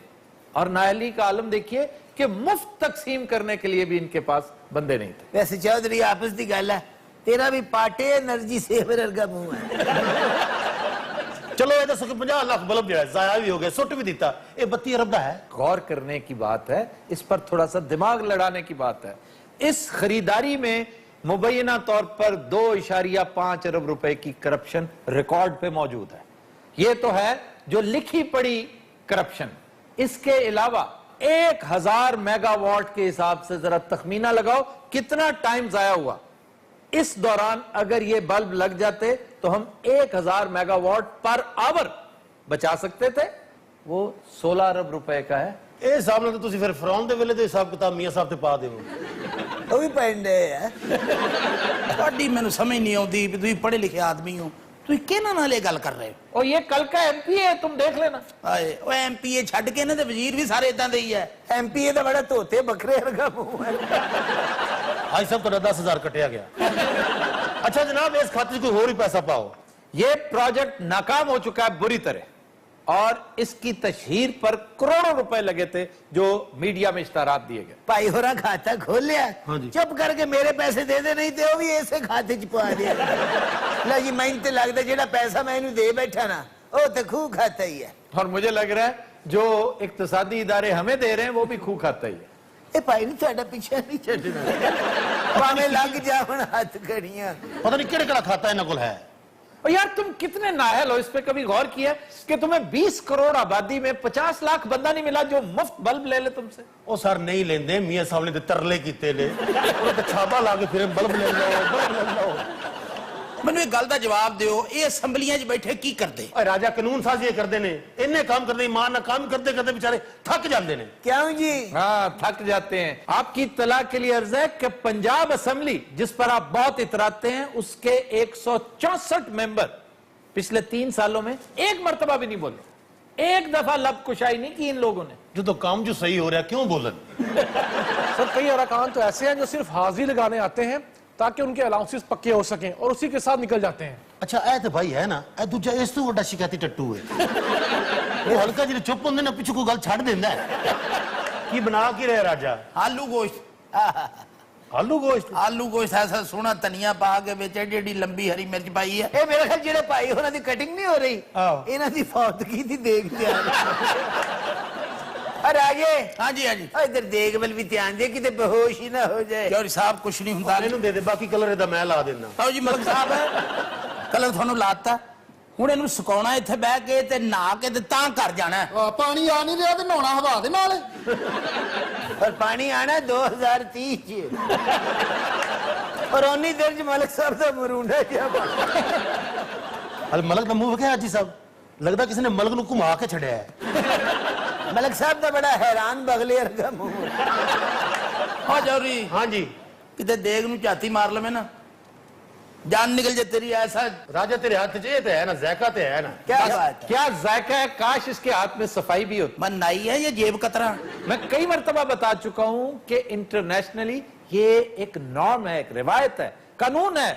और नाअहली का आलम देखिए कि मुफ्त तकसीम करने के लिए भी इनके पास बंदे नहीं थे। वैसे चौधरी आपस की गल है, तेरा भी पाटे एनर्जी सेवर का मुंह है। चलो ये दसो कि 50 लाख बल्ब जो है जाया भी हो गया, सुट भी दिता, ये 32 अरब का है। गौर करने की बात है, इस पर थोड़ा सा दिमाग लड़ाने की बात है। इस खरीदारी में मुबैना तौर पर 2.5 अरब रुपए की करप्शन रिकॉर्ड पे मौजूद है। यह तो है जो लिखी पड़ी करप्शन। इसके अलावा 1000 मेगावाट के हिसाब से जरा तखमीना लगाओ कितना टाइम जाया हुआ। इस दौरान अगर ये बल्ब लग जाते तो हम 1000 मेगावाट पर आवर बचा सकते थे। वो 16 अरब रुपए का है। ਇਹ ਹਿਸਾਬ ਨਾਲ ਤੁਸੀਂ ਫਿਰ ਫਰੌਨ ਦੇ ਵੇਲੇ ਦੇ ਹਿਸਾਬ ਕਿਤਾਬ ਮੀਆਂ ਸਾਹਿਬ ਤੇ ਪਾ ਦਿਓ। ਉਹ ਵੀ ਪੈਂਦੇ ਆ। ਤੁਹਾਡੀ ਮੈਨੂੰ ਸਮਝ ਨਹੀਂ ਆਉਂਦੀ ਵੀ ਤੁਸੀਂ ਪੜ੍ਹੇ ਲਿਖੇ ਆਦਮੀ ਹੋ, ਤੁਸੀਂ ਕਿਹਨਾਂ ਨਾਲ ਇਹ ਗੱਲ ਕਰ ਰਹੇ ਹੋ? और ये कल का एमपी है, तुम देख लेना। ਆਏ ਉਹ ਐਮਪੀਏ ਛੱਡ ਕੇ ਇਹਨਾਂ ਦੇ ਵਜ਼ੀਰ ਵੀ ਸਾਰੇ ਇਦਾਂ ਦੇ ਹੀ ਹੈ। ਐਮਪੀਏ ਦਾ ਬੜਾ ਧੋਤੇ ਬੱਕਰੇ ਵਰਗਾ ਮੂੰਹ ਹੈ। आज साहब ਤੁਹਾਡਾ 10,000 कटिया गया। अच्छा जनाब इस खाते कोई और ही पैसा पाओ। ये प्रोजेक्ट नाकाम हो चुका है बुरी तरह, और इसकी तशहीर पर करोड़ों रुपए लगे थे जो मीडिया में इश्तारात दिए गए। भाई होरा खाता खोल लिया, चुप करके मेरे पैसे दे दे, नहीं तो भी ऐसे खाते च पा दिया। ला जी मैं तो लगता जेड़ा पैसा मैं इन्हें दे बैठा ना वो तो खूह खाता ही है। और मुझे लग रहा है जो इक्तिसादी इदारे हमें दे रहे हैं वो भी खूह खाता ही है। ए भाई नहीं ਤੁਹਾਡਾ ਪਿੱਛੇ नहीं ਛੱਡਣਾ, ਭਾਵੇਂ ਲੱਗ ਜਾਵਣ ਹੱਥ ਘੜੀਆਂ। पता नहीं केड़ा केड़ा खाता इन्हां कोल है। और यार तुम कितने नाहल हो, इस पे कभी गौर किया कि तुम्हें 20 करोड़ आबादी में 50 लाख बंदा नहीं मिला जो मुफ्त बल्ब ले ले तुमसे? ਉਹ ਸਰ ਨਹੀਂ ਲੈਂਦੇ, ਮੀਆਂ ਸਾਹਿਬ ਨੇ ਤੇ ਤਰਲੇ ਕੀਤੇ ਨੇ, ਉਹ ਤੇ ਛਾਬਾ ਲਾ ਕੇ ਫਿਰ ਬਲਬ ਲੈ ਲਓ। ਮੈਨੂੰ ਇੱਕ ਗੱਲ ਦਾ ਜਵਾਬ ਦਿਓ, ਇਹ ਅਸੈਂਬਲੀਆਂ 'ਚ ਬੈਠੇ ਕੀ ਕਰਦੇ? ਓਏ ਰਾਜਾ ਕਾਨੂੰਨ ਸਾਜ਼ੀ ਕਰਦੇ ਨੇ, ਇੰਨੇ ਕੰਮ ਕਰਦੇ, ਇਮਾਨ ਨਾਲ ਕੰਮ ਕਰਦੇ ਕਰਦੇ ਵਿਚਾਰੇ ਥੱਕ ਜਾਂਦੇ ਨੇ। क्यों जी? हाँ, थक जाते हैं। आपकी इत्तला के लिए अर्ज है कि पंजाब असेंबली जिस पर आप बहुत इतराते हैं, उसके 164 मेंबर पिछले 3 सालों में एक मर्तबा भी नहीं बोले, एक दफा लब कुशाई नहीं की इन लोगों ने। जो तो काम जो सही हो रहा है क्यों बोलन? सर कई अरकान तो ऐसे हैं जो सिर्फ हाजिरी लगाने आते हैं ताकि उनके अलाउंसेस पक्के हो सकें और उसी के साथ निकल जाते हैं। अच्छा ए तो भाई है ना, ए दूजा इस तो बड़ा शिकायती टट्टू है। वो हल्का जिले चुप होंदे ना, पिछू कोई गल छड़ देंदा है। की बना की रहे राजा? आलू गोश्त। आलू गोश्त? आलू गोश्त ऐसा सोना धनिया पा के ਵਿੱਚ ਏਡੀ ਲੰਬੀ ਹਰੀ ਮਿਰਚ ਪਾਈ ਹੈ। ਇਹ ਮੇਰੇ ਖਿਆਲ ਜਿਹੜੇ ਭਾਈ ਉਹਨਾਂ ਦੀ ਕਟਿੰਗ ਨਹੀਂ ਹੋ ਰਹੀ, ਇਹਨਾਂ ਦੀ ਫੌਤਗੀ ਦੀ ਦੇਖ ਧਿਆਨ। और आगे हाँ जी हाँ जी, इधर देख बल भी ध्यान दे, किते बेहोश ही ना हो जाए। चौधरी साहब कुछ नहीं ਹੁੰਦਾ। ਇਹਨੂੰ ਦੇ ਦੇ, ਬਾਕੀ ਕਲਰ ਇਹਦਾ ਮੈਂ ਲਾ ਦੇਣਾ। ਆਓ ਜੀ ਮਲਕ ਸਾਹਿਬ, ਕਲਰ ਤੁਹਾਨੂੰ ਲਾਤਾ, ਹੁਣ ਇਹਨੂੰ ਸੁਕਾਉਣਾ ਇੱਥੇ ਬਹਿ ਕੇ ਤੇ ਨਹਾ ਕੇ ਤੇ ਤਾਂ ਘਰ ਜਾਣਾ। ਪਾਣੀ ਆ ਨਹੀਂ ਰਿਹਾ ਤੇ ਨਹਾਉਣਾ ਹਵਾ ਦੇ ਨਾਲ। और पानी आना 2030 और उन्नी देर च मलिक साहब का मरूंडा क्या अल मलक का मुंह क्या जी साहब, लगता किसी ने मलक ਨੂੰ ਘੁਮਾ ਕੇ ਛੜਿਆ ਹੈ। मलिक साहब का बड़ा हैरान बगले वर्गा मुंह। हाँ चौधरी हाँ जी, किते देग ਨੂੰ ਝਾਤੀ ਮਾਰ ਲਵੇਂ ਨਾ, जान निकल जाए तेरी। ऐसा राजा तेरे हाथ में तो है ना, जायका तो है ना। क्या बात है? क्या जायका है, काश इसके हाथ में सफाई भी होती। मन नाई है ये जेब कतरा। मैं कई मर्तबा बता चुका हूं कि इंटरनेशनली ये एक नॉर्म है, एक रिवायत है, कानून है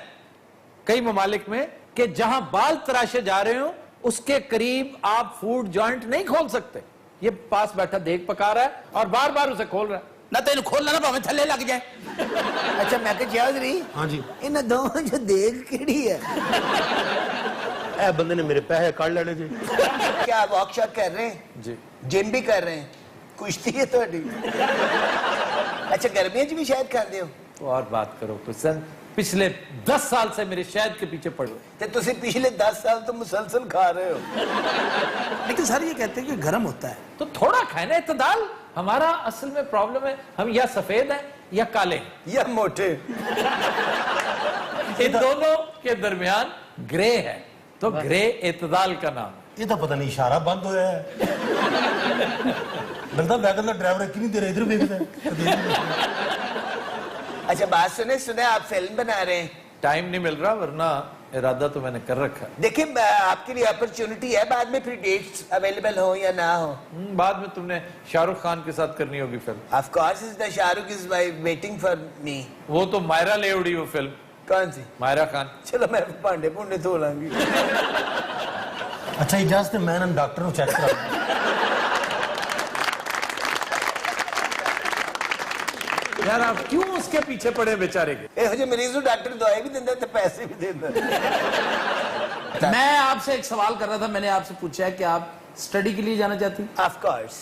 कई ममालिक में कि जहां बाल तराशे जा रहे हो उसके करीब आप फूड जॉइंट नहीं खोल सकते। ये पास बैठा देख पका रहा है और बार बार उसे खोल रहा है। ना तेन खोलना ना भावे थल्ले लग जाए। अच्छा मैं कह चौधरी, हाँ जी, इन दोनों जो देख केड़ी है? ए बंदे ने मेरे पैसे काट लेने जी। क्या आप वर्कशॉप कर रहे हैं? जी, जिम भी कर रहे हैं, कुश्ती है थोड़ी। अच्छा गर्मियों च भी शायद खाते हो? तो और बात करो कुशन, पिछले 10 साल से मेरे शहद के पीछे पड़ रहे। तो तुसी पिछले 10 साल तो मुसलसल खा रहे हो। लेकिन सर ये कहते हैं कि गर्म होता है तो थोड़ा खाए ना, इत्तेदाल। हमारा असल में प्रॉब्लम है, हम या सफेद हैं या काले हैं। या मोटे। इन दोनों के दरमियान ग्रे है, तो ग्रे इत्तेदाल का नाम है। ये तो पता नहीं इशारा बंद होया है। लगता वैगन का ड्राइवर की नहीं दे रहा, इधर देखता है। अच्छा बात सुने सुने, आप फिल्म बना रहे हैं? टाइम नहीं मिल रहा, वरना इरादा तो मैंने कर रखा है। देखिए आपके लिए अपॉर्चुनिटी है, बाद में फिर डेट्स अवेलेबल हो या ना हो। बाद में तुमने शाहरुख खान के साथ करनी होगी film. Of course is the Shahrukh is waiting for me. वो तो मायरा ले उड़ी वो फिल्म। कौन सी? मायरा खान। चलो मैं भांडे भूंडे धो लांगी। अच्छा इजाजत, मैं ना डॉक्टर को चेक करा। यार आप क्यों उसके पीछे पड़े बेचारे के? ए जो मरीज डॉक्टर दवाई भी देता तो पैसे भी देता। मैं आपसे एक सवाल कर रहा था, मैंने आपसे पूछा है कि आप स्टडी के लिए जाना चाहती हैं? Of course.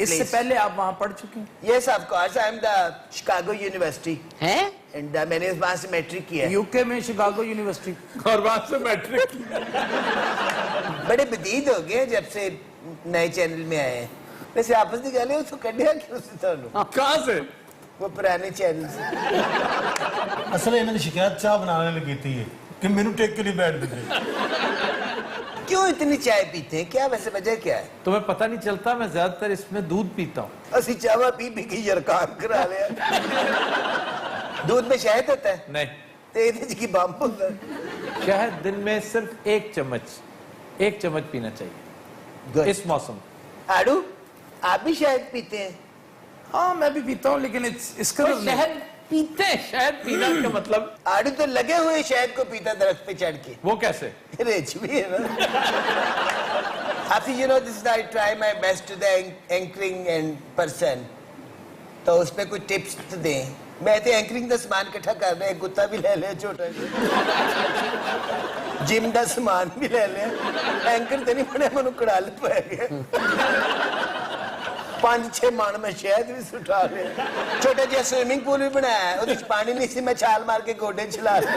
इससे पहले आप वहां पढ़ चुके हैं? Yes of course, I am the Chicago university हैं? एंड मैंने वहां से मैट्रिक किया है। यूके में शिकागो यूनिवर्सिटी। और वहां से मैट्रिक। बड़े बदीद हो गए जब से नए चैनल में आए हैं। वैसे आपस की गल है, उसको कढ़िया क्यों से थानू? कहां से? वो पुराने चैनल से। असल इन्होंने शिकायत चाह बनाने लगी थी कि मेनू टेक के लिए बैठ देते। क्यों इतनी चाय पीते हैं, क्या वैसे वजह क्या है? तुम्हें पता नहीं चलता, मैं ज्यादातर इसमें दूध पीता हूँ। असी चावा पी पी के यरकान करा लिया। दूध में शहद होता है? नहीं, तो की बम होता है। शहद दिन में सिर्फ 1 चम्मच पीना चाहिए इस मौसम। आड़ू आप भी शहद पीते हैं? हाँ मैं भी पीता हूँ, लेकिन इसका शहद पीते हैं, शहद पीना का मतलब। आड़ू तो लगे हुए शहद को पीता दरख्त पे चढ़ के। वो कैसे? रिच भी है ना। After you know this is I try my best to the anchoring and person, तो उसमें कुछ टिप्स तो दें। मैं तो एंकरिंग का सामान इकट्ठा कर रहे, गुत्ता भी ले ले छोटा, जिम का सामान भी ले ले, एंकर तो नहीं बने मनु कड़ाल पै गया। 5-6 मन में शहद भी सुठा लिया, छोटा जहा स्विमिंग पूल भी बनाया है, पानी नहीं सी, मैं छाल मार के गोडे चला लिया।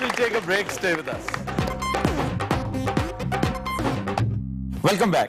We'll take a break. Stay with us. Welcome back.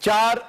4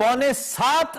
6.25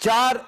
4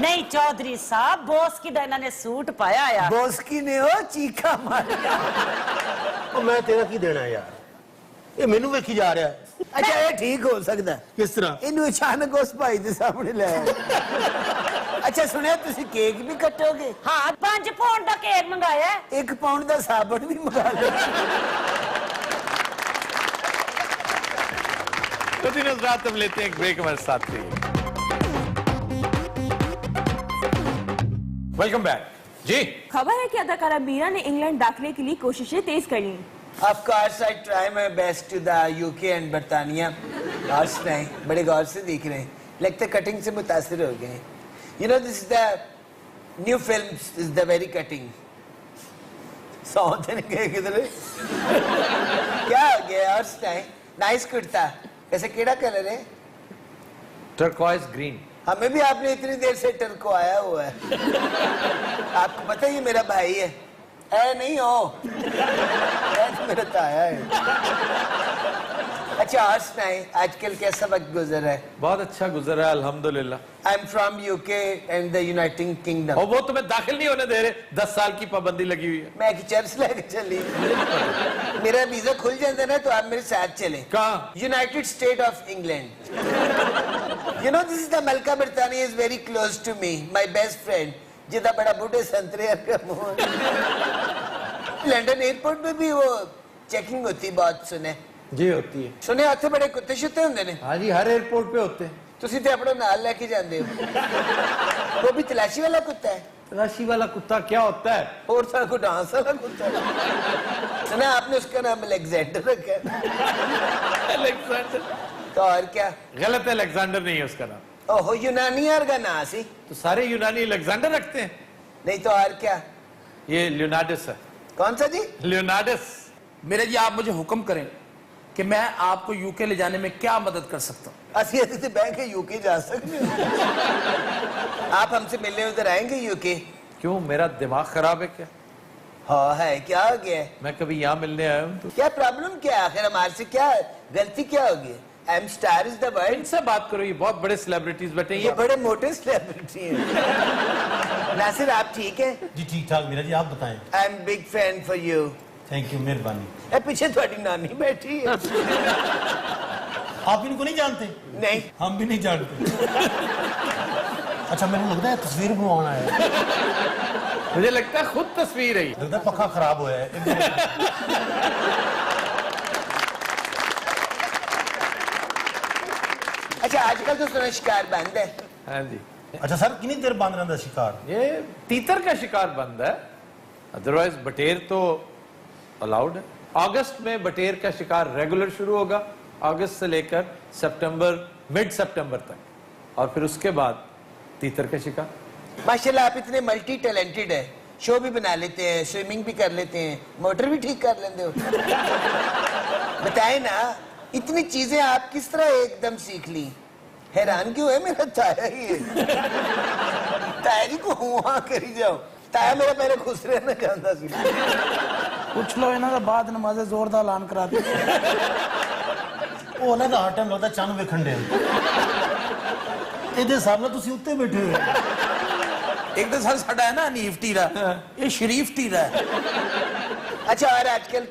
नहीं चौधरी साहब बॉस की दा इन्होंने सूट पाया या बॉस की ने हो चीखा मारिया ਉਹ ਮੈਂ ਤੇਰਾ ਕੀ ਦੇਣਾ ਯਾਰ ਇਹ ਮੈਨੂੰ ਵੇਖੀ ਜਾ ਰਿਹਾ अच्छा ये ठीक हो सकता है ਕਿਸ ਤਰ੍ਹਾਂ ਇਹਨੂੰ ਅਚਾਨਕ ਉਸ ਭਾਈ ਦੇ ਸਾਹਮਣੇ ਲੈ ਆਏ ਅੱਛਾ ਸੁਣਿਆ ਤੁਸੀਂ ਕੇਕ ਵੀ ਕੱਟੋਗੇ हाँ 5 पाउंड का केक मंगाया है 1 ਪਾਉਂਡ ਦਾ ਸਾਬਣ ਵੀ ਮੰਗਾ ਲਓ तो दिन रात हम लेते हैं एक ब्रेक हमारे साथ रहिए। वेलकम बैक जी। खबर है कि अदाकारा मीरा ने इंग्लैंड दाखिले के लिए कोशिशें तेज कर ली। Of course, I try my best to the UK and बरतानिया और सुनाए बड़े गौर से देख रहे हैं लगता है कटिंग से मुतासिर हो गए You know this is the new film is the very cutting सौंदर्य के किधर क्या हो गया और सुनाए नाइस कुर्ता ऐसे केड़ा कलर है टर्कोइज ग्रीन। हमें भी आपने इतनी देर से टर्को आया हुआ है आपको पता है ये मेरा भाई है ऐ नहीं हो ऐ तो मेरा ताया है अच्छा और सुनाए आजकल कैसा वक्त गुजर है बहुत अच्छा गुजरा है अल्हम्दुलिल्लाह। I am from UK and the United kingdom और वो तुम्हें दाखिल नहीं होने दे रहे 10 साल की पाबंदी लगी हुई है। मैं चर्च लेके चली मेरा वीजा खुल जाता ना तो आप मेरे साथ चले कहाँ? United state of England you know this is the मलका बरतानिया is very close to me my best friend जिदा बड़ा बूढ़े संतरे का मुंह लंदन एयरपोर्ट पे भी वो चेकिंग होती बहुत सुने जी होती है। सुने ਉੱਥੇ बड़े कुत्ते शुत्ते ਹੁੰਦੇ ਨੇ हाँ जी हर एयरपोर्ट पे होते हैं। ਤੁਸੀਂ ਤੇ ਆਪਣਾ ਨਾਲ ਲੈ ਕੇ ਜਾਂਦੇ ਹੋ वो भी तलाशी वाला कुत्ता है तलाशी वाला कुत्ता क्या होता है? और सारा को डांस वाला कुत्ता है सुना आपने उसका नाम अलेक्जेंडर रखा है अलेक्जेंडर। तो और क्या गलत है, अलेक्जेंडर नहीं है उसका नाम। ओहो यूनानी यार का नाम सी तो सारे यूनानी अलेक्जेंडर रखते हैं। नहीं तो और क्या ये लियोनार्डस है। कौन सा जी लियोनार्डस। मेरे जी आप मुझे हुक्म करें कि मैं आपको यूके ले जाने में क्या मदद कर सकता हूँ। असि से बैंक है यूके जा सकते हो आप हमसे मिलने उधर आएंगे यूके क्यों, मेरा दिमाग खराब है क्या? हाँ है क्या हो गया मैं कभी यहाँ मिलने आया हूँ तो क्या प्रॉब्लम क्या है आखिर हमारे से क्या गलती क्या होगी I am star is the world इनसे बात करो, ये बहुत बड़े सेलिब्रिटीज बैठे हैं ये बड़े मोटे सेलिब्रिटी हैं नासिर आप ठीक है जी ठीक ठाक मीरा जी आप बताएं I am big fan for you thank you मेहरबानी ए पीछे थोड़ी नानी बैठी है आप इनको नहीं जानते नहीं हम भी नहीं जानते अच्छा मेरे को लगता है तस्वीर बनवाना है मुझे लगता है खुद तस्वीर है। लगता है पक्का खराब हुआ है अच्छा आजकल तो सुना शिकार बंद है हाँ जी। अच्छा सर कितनी देर बांध रहा था शिकार ये तीतर का शिकार बंद है, अदरवाइज बटेर तो अलाउड है। अगस्त में बटेर का शिकार रेगुलर शुरू होगा, अगस्त से लेकर सितंबर मिड सितंबर तक, और फिर उसके बाद तीतर का शिकार। माशाल्लाह आप इतने मल्टी टैलेंटेड है, शो भी बना लेते हैं, स्विमिंग भी कर लेते हैं, मोटर भी ठीक कर लेते हो बताए ना इतनी चीजें आप किस तरह एकदम सीख ली हैरान क्यों है मेरा ताया ही तायरी को हुआ करी जाओ ताया मेरा पहले खुश रहना चाहता सी पूछ लो इन्होंने बाद नमाज़े जोरदार ऐलान करा दी ਉਹ ਨਾ ਦਾ ਹਰ ਟਾਈਮ ਲੱਗਦਾ ਚੰਨ ਵੇਖਣ ਦੇ ਇਹਦੇ ਹਿਸਾਬ ਨਾਲ ਤੁਸੀਂ ਉੱਤੇ ਬੈਠੇ ਹੋ एक तो सर साडा है ना हनीफ टीरा ये शरीफ टीरा है अच्छा और आजकल